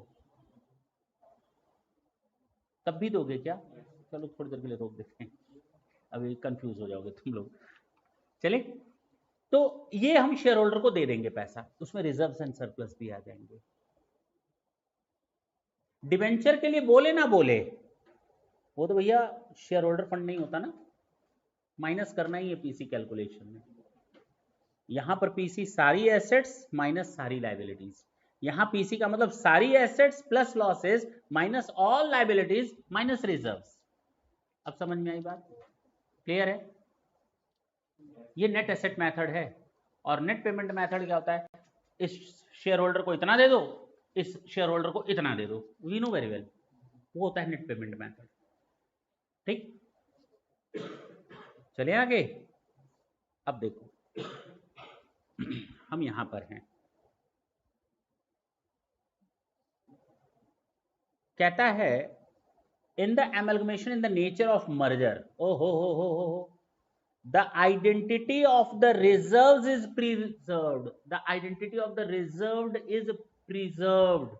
तब भी दोगे क्या? चलो थोड़ी देर के लिए रोक देते हैं, अभी कंफ्यूज हो जाओगे तुम लोग। चले, तो ये हम शेयर होल्डर को दे देंगे पैसा, उसमें रिजर्व्स एंड सरप्लस भी आ जाएंगे। डिवेंचर के लिए बोले ना बोले, वो तो भैया शेयर होल्डर फंड नहीं होता ना, माइनस करना ही है पीसी कैलकुलेशन में। यहां पर पीसी सारी एसेट्स माइनस सारी लायबिलिटीज, यहां पीसी का मतलब सारी assets plus losses minus all liabilities minus reserves. अब समझ में आई बात? क्लियर है? ये नेट एसेट मेथड है। और नेट पेमेंट मेथड क्या होता है? इस शेयर होल्डर को इतना दे दो, इस शेयर होल्डर को इतना दे दो, वी नो वेरी वेल, वो होता है नेट पेमेंट मेथड। ठीक, चलिए आगे। अब देखो, हम यहां पर हैं, कहता है in the amalgamation in the nature of merger, ओ हो, the identity of the reserves is preserved, the identity of the reserved is preserved,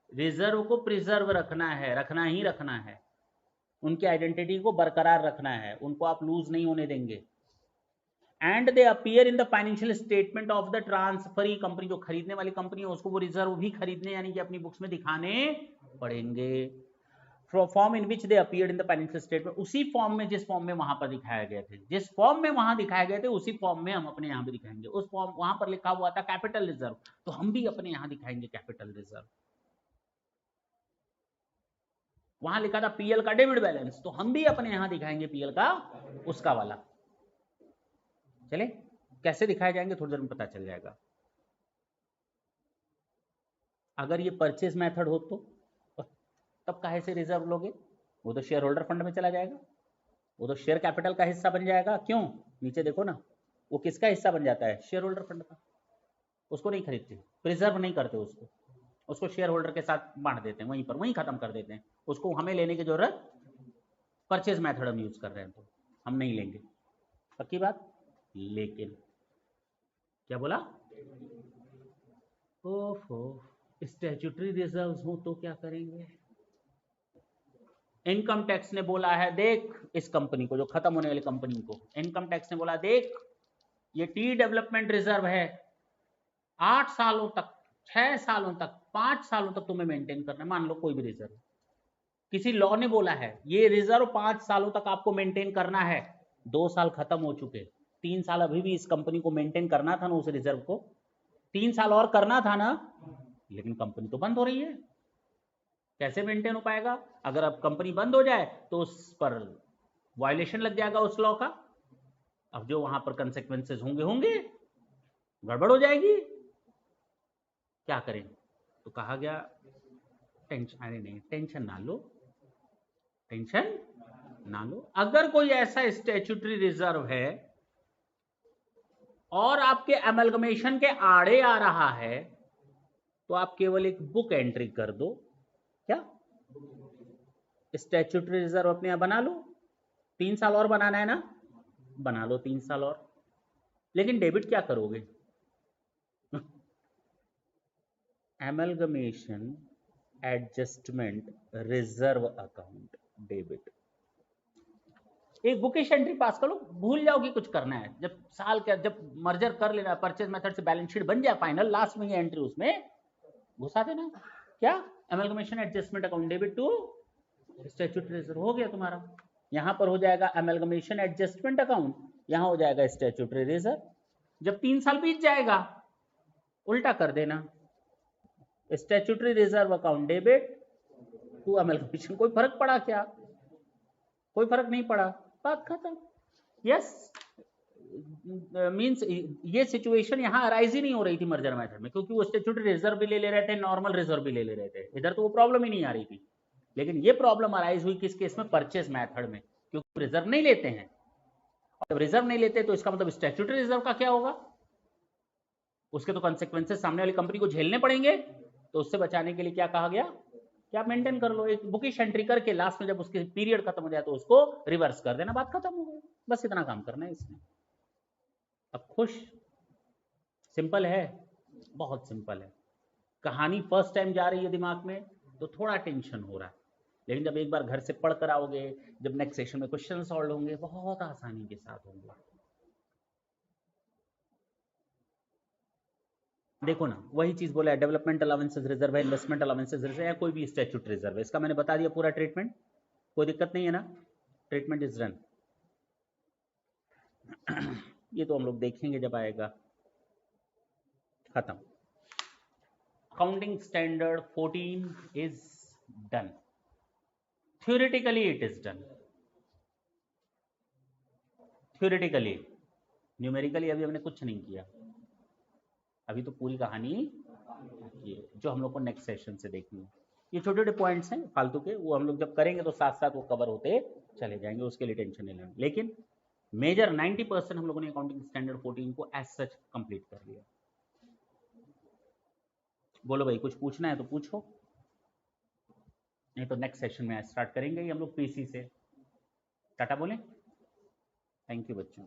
reserve को प्रिजर्व रखना है, रखना ही रखना है, उनकी आइडेंटिटी को बरकरार रखना है, उनको आप लूज नहीं होने देंगे। And they appear in the financial statement of the transferee company, जो खरीदने वाली कंपनी है उसको वो रिजर्व भी खरीदने यानी कि अपनी बुक्स में दिखाने पड़ेंगे। Form in which they appeared in the financial statement, उसी फॉर्म में जिस फॉर्म में वहां पर दिखाए गए थे, जिस फॉर्म में वहां दिखाए गए थे उसी फॉर्म में हम अपने यहां भी दिखाएंगे। उस फॉर्म वहां पर लिखा हुआ था कैपिटल रिजर्व, तो हम भी अपने यहां दिखाएंगे कैपिटल रिजर्व। वहां लिखा था पीएल का डेबिट बैलेंस, तो हम भी अपने यहां दिखाएंगे पीएल का उसका वाला। चले कैसे दिखाए जाएंगे थोड़ी देर में पता चल जाएगा। अगर ये परचेज मेथड हो तो तब काहे से रिजर्व लोगे, वो तो शेयर होल्डर फंड में चला जाएगा, वो तो शेयर कैपिटल का हिस्सा बन जाएगा। क्यों, नीचे देखो ना, वो किसका हिस्सा बन जाता है, शेयर होल्डर फंड का। उसको नहीं खरीदते, प्रिजर्व नहीं करते उसको शेयर होल्डर के साथ बांट देते हैं, वहीं पर वहीं खत्म कर देते हैं। उसको हमें लेने की जरूरत, परचेज मेथड हम यूज कर रहे हैं तो हम नहीं लेंगे, पक्की बात। लेकिन क्या बोला, ओफो स्टैट्यूटरी रिजर्व्स हो तो क्या करेंगे। इनकम टैक्स ने बोला है, देख इस कंपनी को, जो खत्म होने वाली कंपनी को, इनकम टैक्स ने बोला देख ये टी डेवलपमेंट रिजर्व है, 8 सालों तक, 6 सालों तक, 5 सालों तक तुम्हें मेंटेन करना है। मान लो कोई भी रिजर्व, किसी लॉ ने बोला है ये रिजर्व 5 सालों तक आपको मेंटेन करना है। 2 साल खत्म हो चुके, 3 साल अभी भी इस कंपनी को मेंटेन करना था ना, उस रिजर्व को 3 साल और करना था ना, लेकिन कंपनी तो बंद हो रही है, कैसे मेंटेन हो पाएगा। अगर अब कंपनी बंद हो जाए तो उस पर वायलेशन लग जाएगा उस लॉ का। अब जो वहां पर कंसेक्वेंसेस होंगे, गड़बड़ हो जाएगी, क्या करें। तो कहा गया टेंशन, अरे नहीं टेंशन ना लो, टेंशन ना लो। अगर कोई ऐसा स्टैट्यूटरी रिजर्व है और आपके एमलगमेशन के आड़े आ रहा है, तो आप केवल एक बुक एंट्री कर दो। क्या, स्टैट्यूटरी रिजर्व अपने यहां बना लो, 3 साल और बनाना है ना, बना लो 3 साल और। लेकिन डेबिट क्या करोगे, amalgamation adjustment reserve account debit. एक बुकिश एंट्री पास कर लो, भूल जाओ कि कुछ करना है। जब साल का, जब मर्जर कर लेना, परचेज मेथड से बैलेंस शीट बन जाए फाइनल, लास्ट में ये एंट्री उसमें घुसा देना। क्या, amalgamation adjustment account debit to statutory reserve, हो गया तुम्हारा। यहां पर हो जाएगा एमलगमेशन एडजस्टमेंट अकाउंट, यहां हो जाएगा स्टैट्यूटरी रिजर्व। जब 3 साल बीत जाएगा उल्टा कर देना, statutory reserve account debit to amalgamation. कोई फर्क पड़ा क्या, कोई फर्क नहीं पड़ा, बात खत्म। यस, मींस ये सिचुएशन यहां अराइज ही नहीं हो रही थी मर्जर मेथड में, क्योंकि वो स्टैट्यूटरी रिजर्व भी ले रहे थे, नॉर्मल रिजर्व भी ले रहे थे, इधर तो वो प्रॉब्लम ही नहीं आ रही थी। लेकिन ये प्रॉब्लम अराइज हुई किस केस में, परचेज मेथड में, क्योंकि रिजर्व नहीं लेते हैं। और जब रिजर्व नहीं लेते तो इसका मतलब स्टैट्यूटरी रिजर्व का क्या होगा, उसके तो कॉन्सिक्वेंसेस सामने वाली कंपनी को झेलने पड़ेंगे। तो उससे बचाने के लिए क्या कहा गया कि आप मेंटेन कर लो, एक बुकिश एंट्री करके लास्ट में जब उसके पीरियड खत्म हो जाए तो उसको रिवर्स कर देना, बात खत्म हो गई। बस इतना काम करना है इसमें। अब खुश, सिंपल है, बहुत सिंपल है। कहानी फर्स्ट टाइम जा रही है दिमाग में तो थोड़ा टेंशन हो रहा है, लेकिन जब एक बार घर से पढ़ कर आओगे, जब नेक्स्ट सेशन में क्वेश्चन सॉल्व होंगे, बहुत आसानी के साथ होंगे। देखो ना, वही चीज बोला है, डेवलपमेंट अलाउंसेस रिजर्व है, इन्वेस्टमेंट अलाउंसेस रिजर्व है, या कोई भी स्टैट्यूटरी रिजर्व है, इसका मैंने बता दिया पूरा ट्रीटमेंट, कोई दिक्कत नहीं है ना, ट्रीटमेंट इज डन। ये तो हम लोग देखेंगे जब आएगा। खत्म। Accounting standard 14 is done, theoretically it is done, theoretically, numerically अभी हमने कुछ नहीं किया, अभी तो पूरी कहानी ये जो हम लोग को नेक्स्ट सेशन से देखनी है। ये छोटे छोटे पॉइंट्स हैं फालतू के, वो हम लोग जब करेंगे तो साथ साथ वो कवर होते चले जाएंगे, उसके लिए टेंशन नहीं लेना। लेकिन मेजर 90% हम लोगों ने अकाउंटिंग स्टैंडर्ड 14 को एज सच कंप्लीट कर लिया। बोलो भाई, कुछ पूछना है तो पूछो, नहीं तो नेक्स्ट सेशन में स्टार्ट करेंगे हम लोग पीसी से। टाटा बोले, थैंक यू बच्चों।